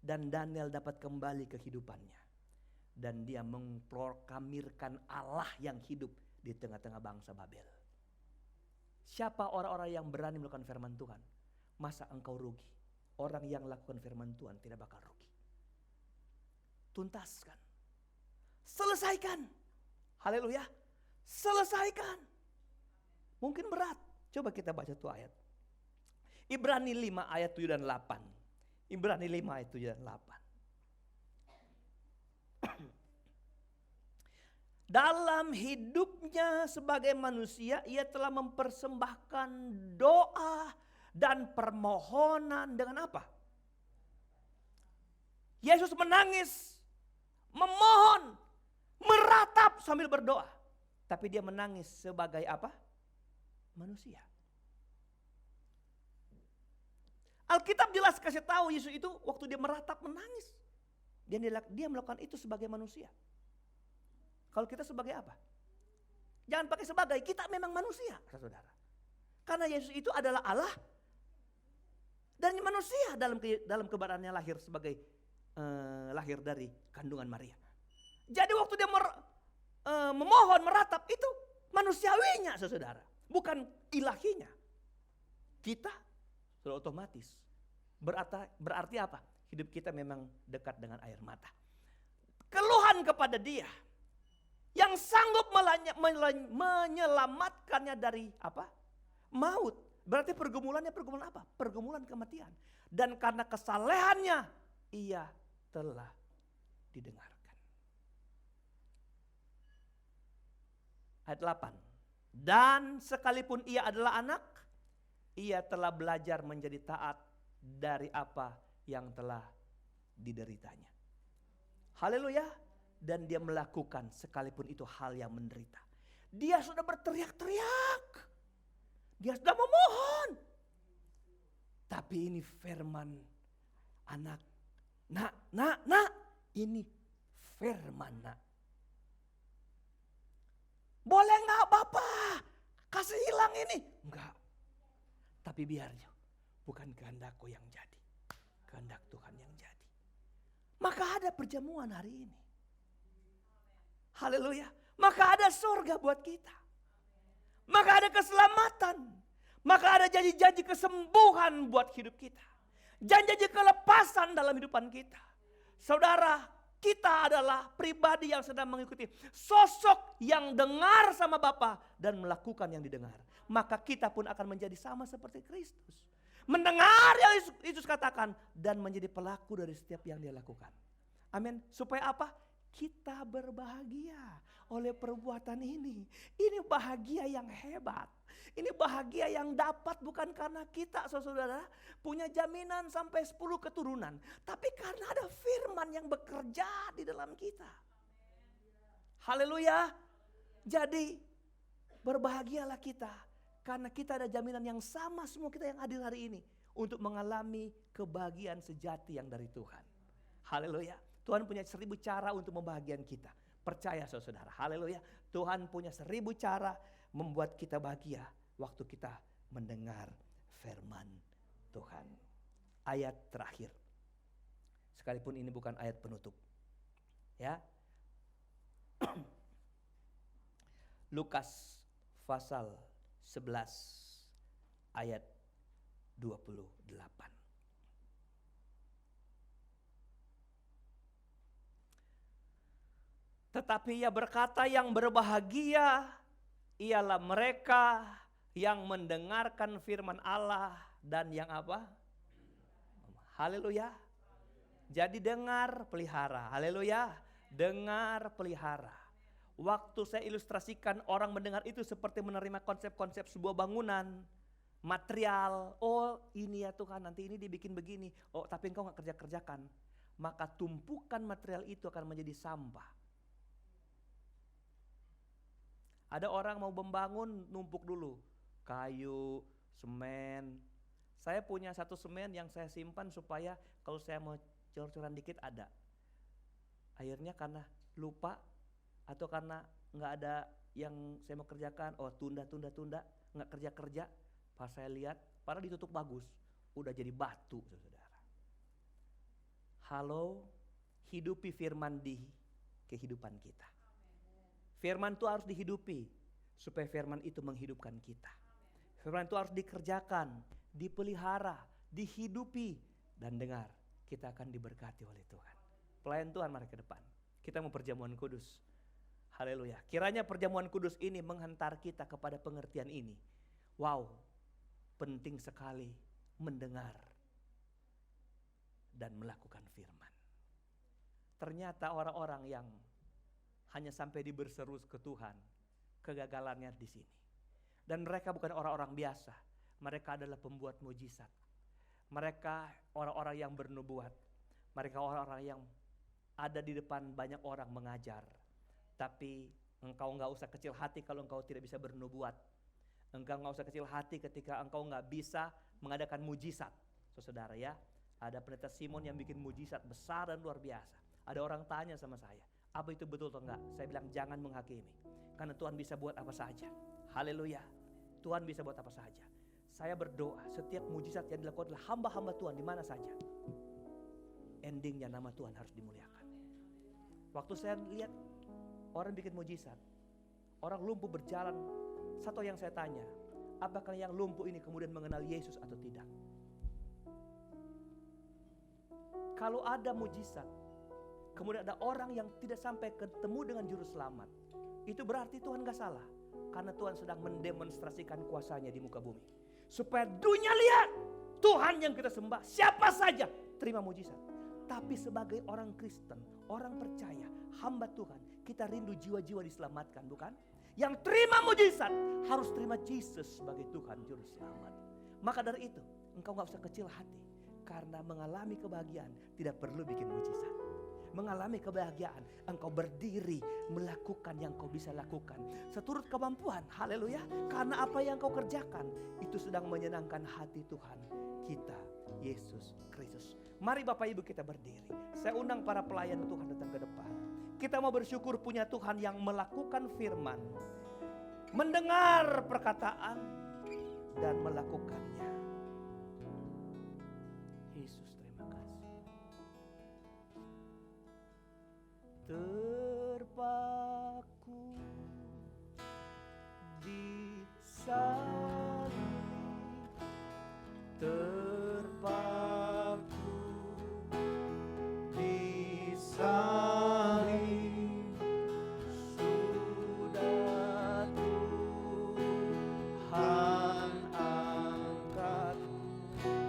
Dan Daniel dapat kembali kehidupannya. Dan dia memproklamirkan Allah yang hidup di tengah-tengah bangsa Babel. Siapa orang-orang yang berani melakukan firman Tuhan? Masa engkau rugi? Orang yang lakukan firman Tuhan tidak bakal rugi. Tuntaskan. Selesaikan. Haleluya. Selesaikan. Mungkin berat. Coba kita baca tuh ayat. Ibrani 5 ayat 7 dan 8. Ibrani 5 ayat 7 dan 8. Dalam hidupnya sebagai manusia, ia telah mempersembahkan doa dan permohonan dengan apa? Yesus menangis, memohon, meratap sambil berdoa. Tapi dia menangis sebagai apa? manusia. Alkitab jelas kasih tahu Yesus itu waktu dia meratap menangis. Dia melakukan itu sebagai manusia. Kalau kita sebagai apa? Jangan pakai sebagai, kita memang manusia, saudara. Karena Yesus itu adalah Allah dan manusia dalam kebenarannya lahir sebagai lahir dari kandungan Maria. Jadi waktu dia memohon meratap itu manusiawinya, saudara, bukan ilahinya. Kita sudah otomatis berarti apa? Hidup kita memang dekat dengan air mata. Keluhan kepada Dia yang sanggup menyelamatkannya dari apa? Maut. Berarti pergumulan apa? Pergumulan kematian. Dan karena kesalehannya ia telah didengarkan. Ayat 8. Dan sekalipun ia adalah anak, ia telah belajar menjadi taat dari apa yang telah dideritanya. Haleluya. Dan dia melakukan sekalipun itu hal yang menderita. Dia sudah berteriak-teriak. Dia sudah memohon. Tapi ini firman anak. Nak. Ini firman nak. Boleh gak Bapak? Kasih hilang ini. Enggak. Tapi biarnya. Bukan kehendakku yang jadi. Kehendak Tuhan yang jadi. Maka ada perjamuan hari ini. Haleluya. Maka ada surga buat kita. Maka ada keselamatan. Maka ada janji-janji kesembuhan buat hidup kita. Janji-janji kelepasan dalam hidupan kita. Saudara, kita adalah pribadi yang sedang mengikuti sosok yang dengar sama Bapa dan melakukan yang didengar. Maka kita pun akan menjadi sama seperti Kristus. Mendengar yang Yesus katakan dan menjadi pelaku dari setiap yang Dia lakukan. Amin. Supaya apa? Kita berbahagia oleh perbuatan ini. Ini bahagia yang hebat. Ini bahagia yang dapat bukan karena kita saudara punya jaminan sampai 10 keturunan. Tapi karena ada firman yang bekerja di dalam kita. Haleluya. Jadi berbahagialah kita. Karena kita ada jaminan yang sama semua kita yang hadir hari ini. Untuk mengalami kebahagiaan sejati yang dari Tuhan. Haleluya. Tuhan punya 1000 cara untuk membahagiakan kita. Percaya saudara. Haleluya. Tuhan punya 1000 cara membuat kita bahagia. Waktu kita mendengar firman Tuhan. Ayat terakhir. Sekalipun ini bukan ayat penutup. Ya. Lukas pasal 11 ayat 28. Tetapi ia berkata, yang berbahagia ialah mereka yang mendengarkan firman Allah dan yang apa? Haleluya. Jadi dengar, pelihara. Haleluya. Dengar, pelihara. Waktu saya ilustrasikan orang mendengar itu seperti menerima konsep-konsep sebuah bangunan. Material. Oh ini ya Tuhan, nanti ini dibikin begini. Oh tapi engkau gak kerja-kerjakan. Maka tumpukan material itu akan menjadi sampah. Ada orang mau membangun, numpuk dulu. Kayu, semen. Saya punya satu semen yang saya simpan supaya kalau saya mau cor-coran dikit ada. Akhirnya karena lupa atau karena nggak ada yang saya mau kerjakan, oh tunda, nggak kerja. Pas saya lihat, padahal ditutup bagus, udah jadi batu, saudara. Halo, hidupi firman di kehidupan kita. Firman itu harus dihidupi supaya firman itu menghidupkan kita. Firman itu harus dikerjakan, dipelihara, dihidupi dan dengar. Kita akan diberkati oleh Tuhan. Pelayan Tuhan mari ke depan. Kita mau perjamuan kudus. Haleluya. Kiranya perjamuan kudus ini menghantar kita kepada pengertian ini. Wow, penting sekali mendengar dan melakukan firman. Ternyata orang-orang yang hanya sampai diberseru ke Tuhan, kegagalannya di sini. Dan mereka bukan orang-orang biasa. Mereka adalah pembuat mujizat. Mereka orang-orang yang bernubuat. Mereka orang-orang yang ada di depan banyak orang mengajar. Tapi engkau enggak usah kecil hati kalau engkau tidak bisa bernubuat. Engkau nggak usah kecil hati ketika engkau nggak bisa mengadakan mujizat. Saudara ya, ada pendeta Simon yang bikin mujizat besar dan luar biasa. Ada orang tanya sama saya, apa itu betul atau enggak? Saya bilang jangan menghakimi, karena Tuhan bisa buat apa saja. Haleluya, Tuhan bisa buat apa saja. Saya berdoa setiap mujizat yang dilakukan oleh hamba-hamba Tuhan di mana saja, endingnya nama Tuhan harus dimuliakan. Waktu saya lihat orang bikin mujizat, orang lumpuh berjalan, satu yang saya tanya, apakah yang lumpuh ini kemudian mengenal Yesus atau tidak? Kalau ada mujizat, kemudian ada orang yang tidak sampai ketemu dengan juru selamat, itu berarti Tuhan gak salah. Karena Tuhan sedang mendemonstrasikan kuasanya di muka bumi. Supaya dunia lihat Tuhan yang kita sembah, siapa saja terima mujizat. Tapi sebagai orang Kristen, orang percaya, hamba Tuhan, kita rindu jiwa-jiwa diselamatkan, bukan? Yang terima mujizat harus terima Yesus sebagai Tuhan Juru Selamat. Maka dari itu, engkau gak usah kecil hati. Karena mengalami kebahagiaan tidak perlu bikin mujizat. Mengalami kebahagiaan, engkau berdiri melakukan yang kau bisa lakukan seturut kemampuan. Haleluya. Karena apa yang kau kerjakan itu sedang menyenangkan hati Tuhan kita, Yesus Kristus. Mari Bapak Ibu kita berdiri. Saya undang para pelayan Tuhan datang ke depan. Kita mau bersyukur punya Tuhan yang melakukan firman, mendengar perkataan dan melakukannya. Yesus, terima kasih. Terpaku di salib, terpaku di salib, sudah Tuhan angkat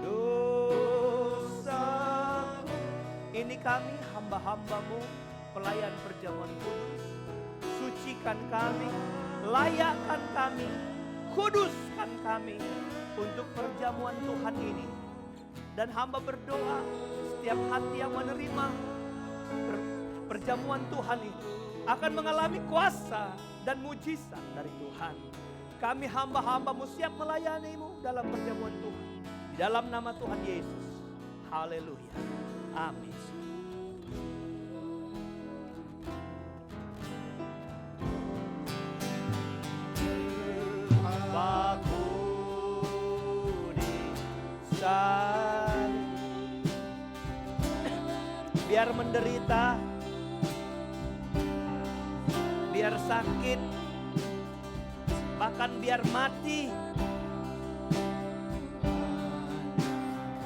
dosaku. Ini kami hamba-hambamu, pelayan perjamuan kudus. Sucikan kami, layakkan kami, kuduskan kami untuk perjamuan Tuhan ini. Dan hamba berdoa setiap hati yang menerima perjamuan Tuhan ini akan mengalami kuasa dan mujizat dari Tuhan. Kami hamba-hambamu siap melayanimu dalam perjamuan Tuhan. Di dalam nama Tuhan Yesus. Haleluya. Amin. Biar menderita, biar sakit, bahkan biar mati,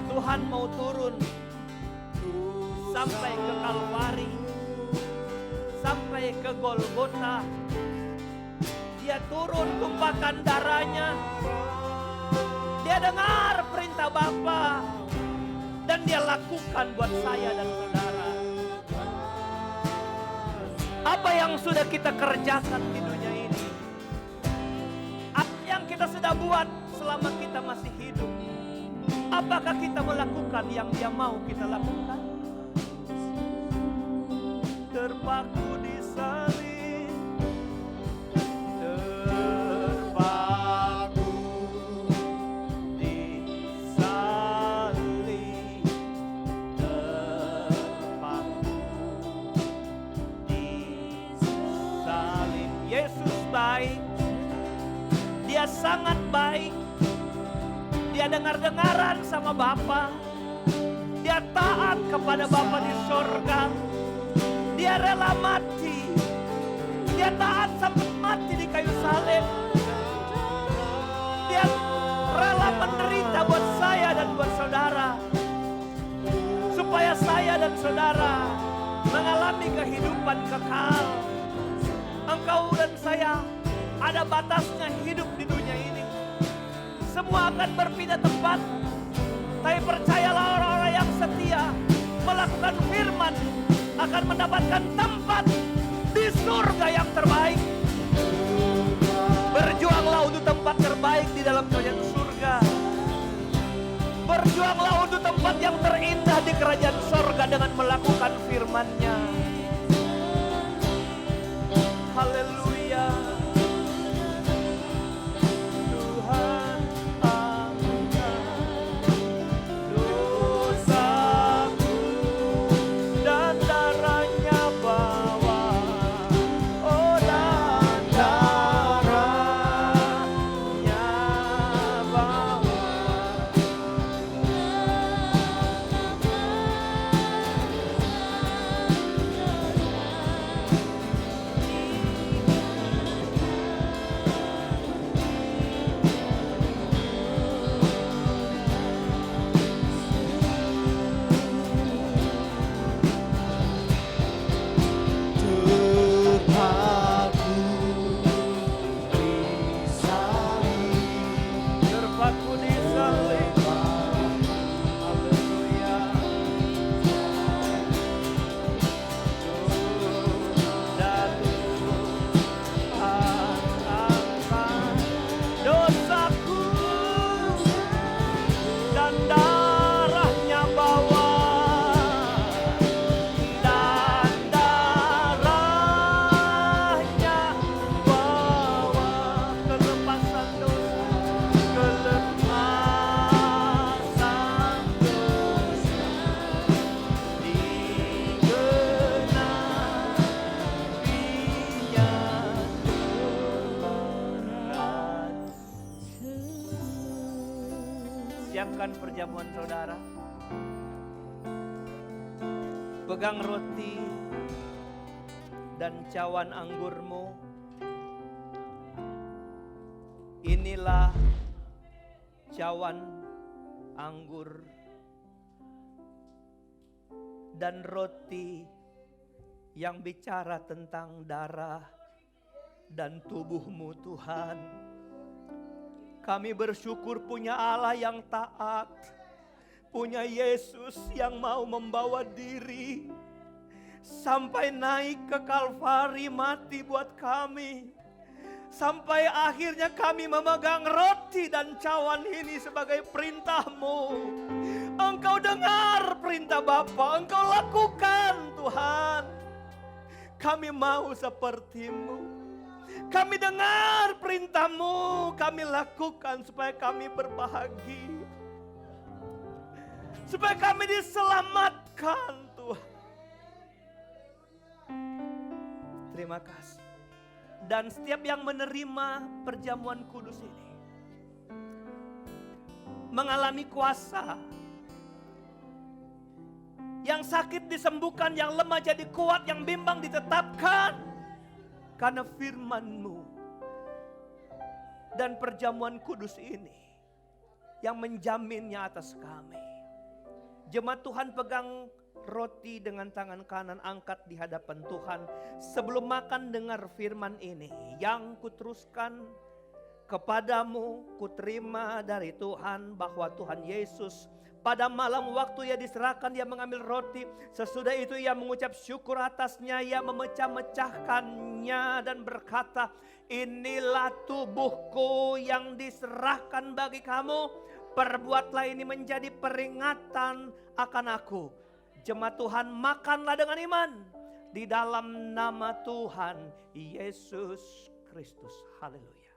Tuhan mau turun sampai ke Kalvari, sampai ke Golgota. Dia turun tumpahkan darahnya. Dia dengar perintah Bapa dan dia lakukan buat saya dan saudara. Apa yang sudah kita kerjakan di dunia ini, apa yang kita sudah buat selama kita masih hidup, apakah kita melakukan yang dia mau kita lakukan? Terpaku di salib, terpaku di salib, terpaku di salib. Yesus baik, dia sangat baik. Dia dengar-dengaran sama Bapa. Dia taat kepada Bapa di sorga. Dia rela mati. Dia taat sampai mati di kayu salib. Dia rela menderita buat saya dan buat saudara, supaya saya dan saudara mengalami kehidupan kekal. Engkau dan saya ada batasnya hidup di dunia ini. Semua akan berpindah tempat. Tapi percayalah, orang-orang yang setia melakukan firman akan mendapatkan tempat di surga yang terbaik. Berjuanglah untuk tempat terbaik di dalam kerajaan surga. Berjuanglah untuk tempat yang terindah di kerajaan surga dengan melakukan firman-Nya. Haleluya. sekali. Haleluya. Dan angkat dosaku dan darahnya bawa, dan darahnya bawa kelepasan dosa, kelepasan dosa digenapinya berat. Siapkan perjamuan saudara. Pegang roti dan cawan anggurmu. Inilah cawan anggur dan roti yang bicara tentang darah dan tubuhmu Tuhan. Kami bersyukur punya Allah yang taat, punya Yesus yang mau membawa diri sampai naik ke Kalvari mati buat kami. Sampai akhirnya kami memegang roti dan cawan ini sebagai perintah-Mu. Engkau dengar perintah Bapa, Engkau lakukan Tuhan. Kami mau seperti-Mu. Kami dengar perintah-Mu, kami lakukan supaya kami berbahagia. Supaya kami diselamatkan Tuhan. Terima kasih. Dan setiap yang menerima perjamuan kudus ini mengalami kuasa. Yang sakit disembuhkan, yang lemah jadi kuat, yang bimbang ditetapkan. Karena firman-Mu dan perjamuan kudus ini yang menjaminnya atas kami. Jemaat Tuhan, pegang roti dengan tangan kanan, angkat di hadapan Tuhan. Sebelum makan dengar firman ini. Yang kuteruskan kepadamu, kuterima dari Tuhan bahwa Tuhan Yesus pada malam waktu ia diserahkan, ia mengambil roti. Sesudah itu ia mengucap syukur atasnya, ia memecah-mecahkannya dan berkata, inilah tubuhku yang diserahkan bagi kamu. Perbuatlah ini menjadi peringatan akan aku. Jemaat Tuhan, makanlah dengan iman di dalam nama Tuhan Yesus Kristus. Haleluya.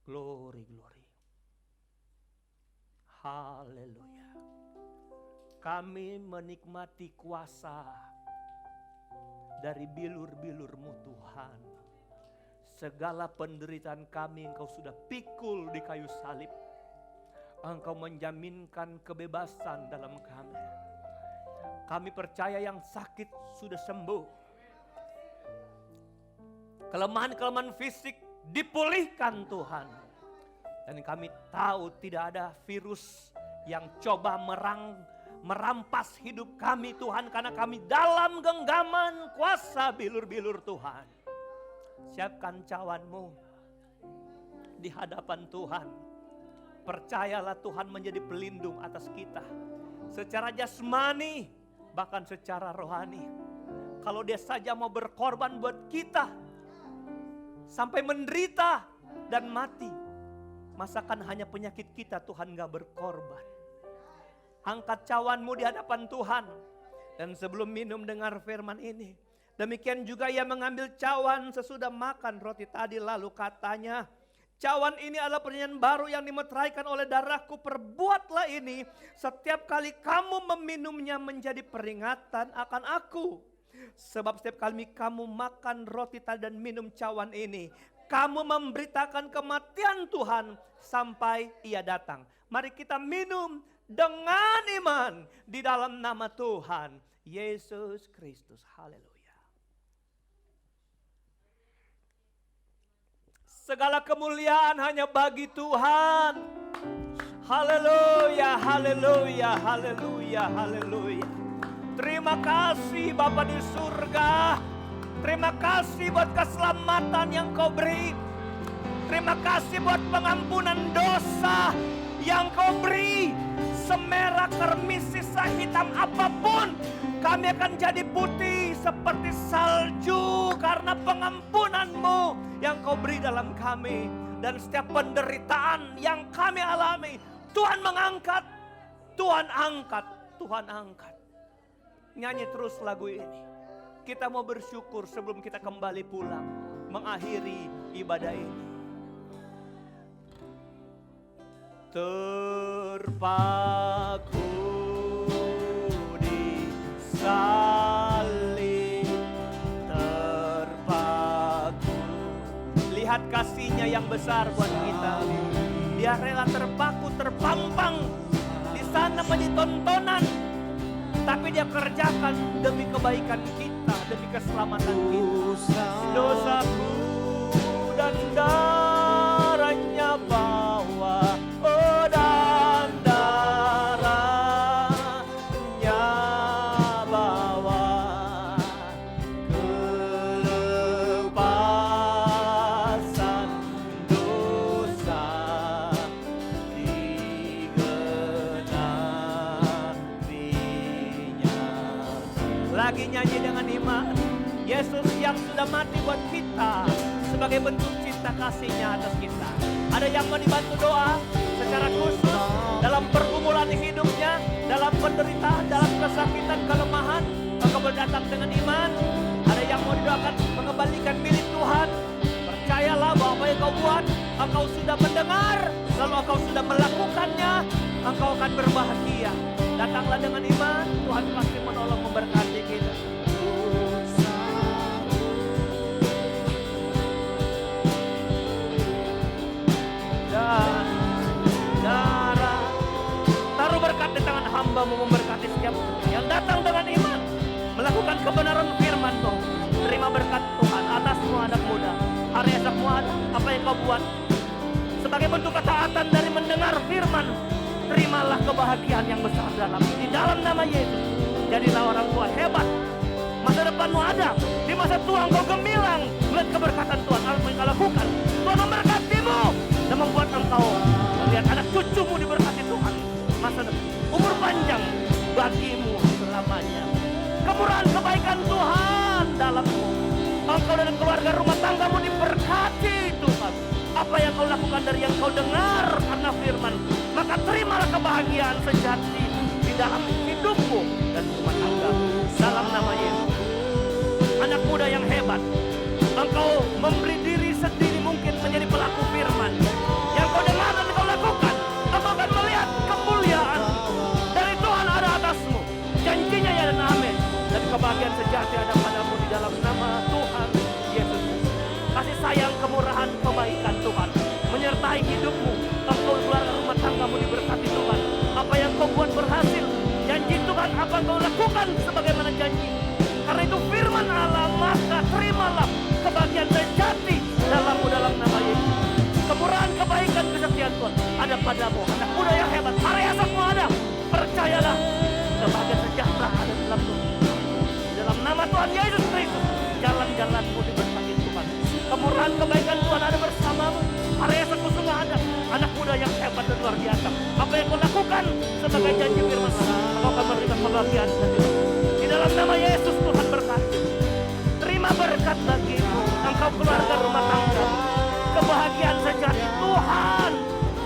Glory, glory. Haleluya. Kami menikmati kuasa dari bilur-bilur-Mu Tuhan. Segala penderitaan kami Engkau sudah pikul di kayu salib. Engkau menjaminkan kebebasan dalam kami. Kami percaya yang sakit sudah sembuh. Kelemahan-kelemahan fisik dipulihkan Tuhan. Dan kami tahu tidak ada virus yang coba merampas hidup kami Tuhan. Karena kami dalam genggaman kuasa bilur-bilur Tuhan. Siapkan cawan-Mu di hadapan Tuhan. Percayalah Tuhan menjadi pelindung atas kita. Secara jasmani, bahkan secara rohani. Kalau Dia saja mau berkorban buat kita, sampai menderita dan mati, masakan hanya penyakit kita Tuhan gak berkorban. Angkat cawan-Mu di hadapan Tuhan. Dan sebelum minum dengar firman ini. Demikian juga ia mengambil cawan sesudah makan roti tadi, lalu katanya, cawan ini adalah perjanjian baru yang dimeteraikan oleh darahku. Perbuatlah ini setiap kali kamu meminumnya menjadi peringatan akan aku. Sebab setiap kali kamu makan roti tadi dan minum cawan ini, kamu memberitakan kematian Tuhan sampai ia datang. Mari kita minum dengan iman di dalam nama Tuhan Yesus Kristus. Haleluya. Segala kemuliaan hanya bagi Tuhan. Haleluya, haleluya, haleluya, haleluya. Terima kasih Bapa di surga. Terima kasih buat keselamatan yang Kau beri. Terima kasih buat pengampunan dosa yang Kau beri. Semerah, kermisi, sehitam apapun, kami akan jadi putih seperti salju karena pengampunan-Mu yang Kau beri dalam kami. Dan setiap penderitaan yang kami alami, Tuhan mengangkat, Tuhan angkat, Tuhan angkat. Nyanyi terus lagu ini. Kita mau bersyukur sebelum kita kembali pulang, mengakhiri ibadah ini. Terpaku di salib, terpaku. Lihat kasih-Nya yang besar buat kita. Dia rela terpaku, terpampang di sana menjadi tontonan, tapi Dia kerjakan demi kebaikan kita, demi keselamatan kita. Dosaku dan darahnya bawa, oh dan darahnya bawa kelepasan dosa digenapinya. Lagi nyanyi dengan iman. Yesus yang sudah mati buat kita sebagai bentuk cinta kasih-Nya atas kita. Ada yang mau dibantu doa secara khusus dalam pergumulan hidupnya, dalam penderitaan, dalam kesakitan, kelemahan. Engkau berdatang dengan iman. Ada yang mau didoakan mengembalikan milik Tuhan. Percayalah bahwa apa yang kau buat, engkau sudah mendengar, lalu engkau sudah melakukannya, engkau akan berbahagia. Datanglah dengan iman, Tuhan pasti menolong memberkati kita. Darah, taruh berkat di tangan hamba-Mu memberkati setiap yang datang dengan iman, melakukan kebenaran firman-Mu. Terima berkat Tuhan atasmu anak muda. Hari esokmu ada apa yang kau buat sebagai bentuk ketaatan dari mendengar firman. Terimalah kebahagiaan yang besar di dalam nama Yesus. Jadilah orang tua hebat. Masa depanmu ada. Di masa tua engkau gemilang melihat keberkatan Tuhan. Apa yang kau lakukan, Tuhan memberkatimu dan membuat engkau melihat anak cucumu diberkati Tuhan. Masa depan, umur panjang bagimu selamanya. Kemurahan kebaikan Tuhan dalammu. Engkau dan keluarga rumah tanggamu diberkati Tuhan. Apa yang kau lakukan dari yang kau dengar karena firman, maka terimalah kebahagiaan sejati di dalam hidupmu dan rumah tanggamu. Dalam nama Yesus. Anak muda yang hebat, engkau memberi diri sendiri mungkin menjadi pelaku firman. Yang kau dengar dan kau lakukan, engkau akan melihat kemuliaan dari Tuhan ada atasmu. Janjinya ya dan amin. Dan kebahagiaan sejati ada padamu di dalam nama Tuhan Yesus. Kasih sayang, kemurahan, kebaikan Tuhan menyertai hidupmu. Engkau keluarga rumah tanggamu diberkati Tuhan. Apa yang kau buat berhasil. Janji Tuhan apa yang kau lakukan sebagaimana janji. Karena itu firman Allah, maka terimalah kebahagiaan sejati dalammu dalam nama Yesus. Kemurahan, kebaikan, kesetiaan Tuhan ada padamu. Anak muda yang hebat, hari esokmu ada. Percayalah, kebahagiaan sejahtera ada dalam Tuhan. Dalam nama Tuhan Yesus Kristus, jalan-jalanmu diberkati Tuhan. Kemurahan, kebaikan Tuhan ada bersamamu. Hari esokmu semua ada. Anak muda yang hebat dan luar biasa. Apa yang kau lakukan sebagai janji firman Allah, kau akan memberikan kebahagiaan di dalam nama Yesus. Tuhan berkati. Terima berkat bagimu, engkau keluarga rumah tangga. Kebahagiaan sejati Tuhan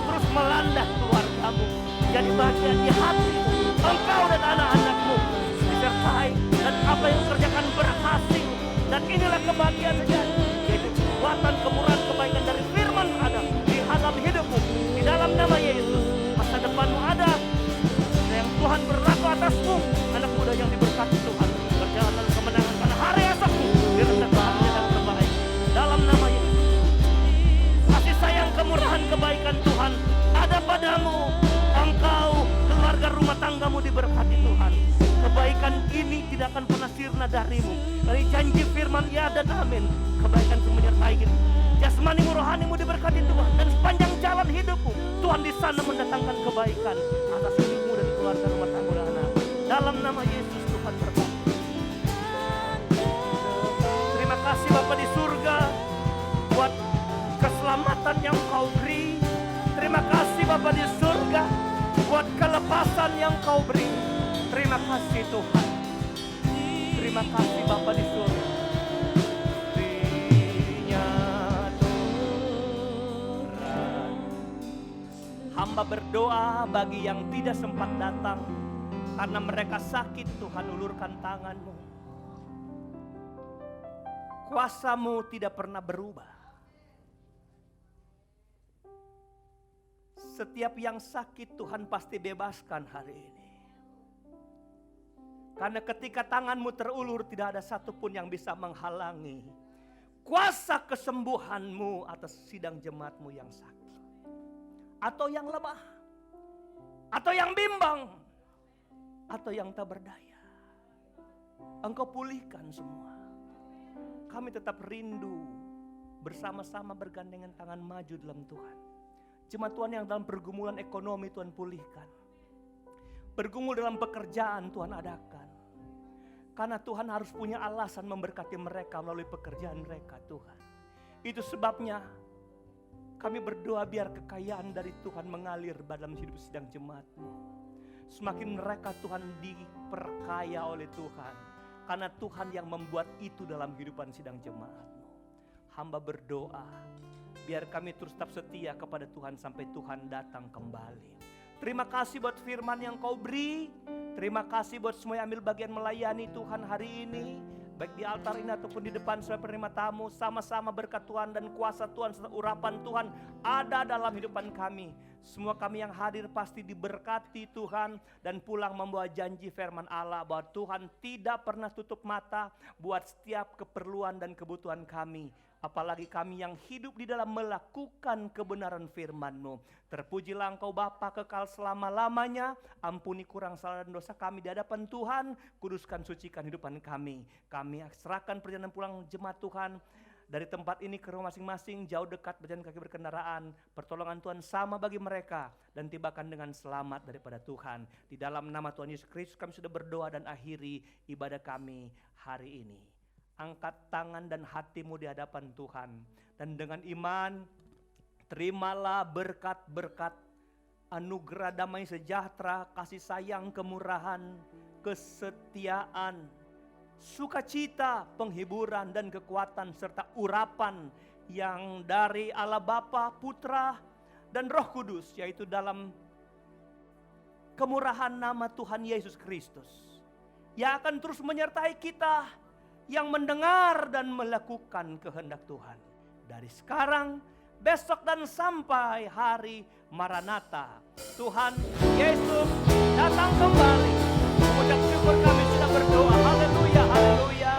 terus melanda keluargamu. Jadi bahagian di hatimu, engkau dan anak-anakmu disertai dan apa yang kerjakan berhasil. Dan inilah kebahagiaan sejati, yaitu kekuatan, kemurahan, kebaikan dari firman ada di dalam hidupmu. Di dalam nama Yesus, masa depanmu ada. Yang Tuhan berlaku atasmu, anak muda yang diberkati Tuhan. Berjalan dalam kemenangan karena hari esokmu direndam bahagia dan terbaik. Dalam nama Yesus, kasih sayang, kemurahan, kebaikan Tuhan ada padamu. Engkau, keluarga rumah tanggamu diberkati Tuhan. Kebaikan ini tidak akan pernah sirna darimu. Dari janji firman ya dan amin. Kebaikan itu menyertai kita. Jasmanimu, rohanimu diberkati Tuhan. Dan sepanjang jalan hidupmu, Tuhan di sana mendatangkan kebaikan atas hidupmu dan keluarga rumah tangga dan anak. Dalam nama Yesus Tuhan berkati. Terima kasih Bapa di surga buat keselamatan Bapa di surga, buat kelepasan yang Kau beri. Terima kasih Tuhan. Terima kasih Bapa di surga. Hamba berdoa bagi yang tidak sempat datang karena mereka sakit, Tuhan ulurkan tangan-Mu. Kuasa-Mu tidak pernah berubah. Setiap yang sakit Tuhan pasti bebaskan hari ini. Karena ketika tangan-Mu terulur tidak ada satupun yang bisa menghalangi kuasa kesembuhan-Mu atas sidang jemaat-Mu yang sakit. Atau yang lemah, atau yang bimbang, atau yang tak berdaya. Engkau pulihkan semua. Kami tetap rindu bersama-sama bergandengan tangan maju dalam Tuhan. Jemaat Tuhan yang dalam pergumulan ekonomi Tuhan pulihkan. Bergumul dalam pekerjaan Tuhan adakan. Karena Tuhan harus punya alasan memberkati mereka melalui pekerjaan mereka Tuhan. Itu sebabnya kami berdoa biar kekayaan dari Tuhan mengalir dalam hidup sidang jemaat-Mu. Semakin mereka Tuhan diperkaya oleh Tuhan. Karena Tuhan yang membuat itu dalam kehidupan sidang jemaat-Mu. Hamba berdoa biar kami terus tetap setia kepada Tuhan sampai Tuhan datang kembali. Terima kasih buat firman yang Kau beri. Terima kasih buat semua yang ambil bagian melayani Tuhan hari ini. Baik di altar ini ataupun di depan saya penerima tamu, sama-sama berkat Tuhan dan kuasa Tuhan serta urapan Tuhan ada dalam hidupan kami. Semua kami yang hadir pasti diberkati Tuhan dan pulang membawa janji firman Allah bahwa Tuhan tidak pernah tutup mata buat setiap keperluan dan kebutuhan kami. Apalagi kami yang hidup di dalam melakukan kebenaran firman-Mu. Terpujilah Engkau Bapa kekal selama-lamanya. Ampuni kurang salah dan dosa kami di hadapan Tuhan. Kuduskan sucikan hidupan kami. Kami serahkan perjalanan pulang jemaat Tuhan. Dari tempat ini ke rumah masing-masing, jauh dekat berjalan kaki berkendaraan. Pertolongan Tuhan sama bagi mereka. Dan tibakan dengan selamat daripada Tuhan. Di dalam nama Tuhan Yesus Kristus kami sudah berdoa dan akhiri ibadah kami hari ini. Angkat tangan dan hatimu di hadapan Tuhan. Dan dengan iman, terimalah berkat-berkat, anugerah damai sejahtera, kasih sayang, kemurahan, kesetiaan, sukacita, penghiburan dan kekuatan serta urapan yang dari Allah Bapa, Putra dan Roh Kudus, yaitu dalam kemurahan nama Tuhan Yesus Kristus, yang akan terus menyertai kita yang mendengar dan melakukan kehendak Tuhan dari sekarang, besok dan sampai hari Maranatha. Tuhan Yesus datang kembali. Ucap syukur kami sudah berdoa. Haleluya, haleluya.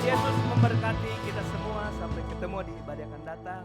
Yesus memberkati kita semua. Sampai ketemu di ibadah yang akan datang.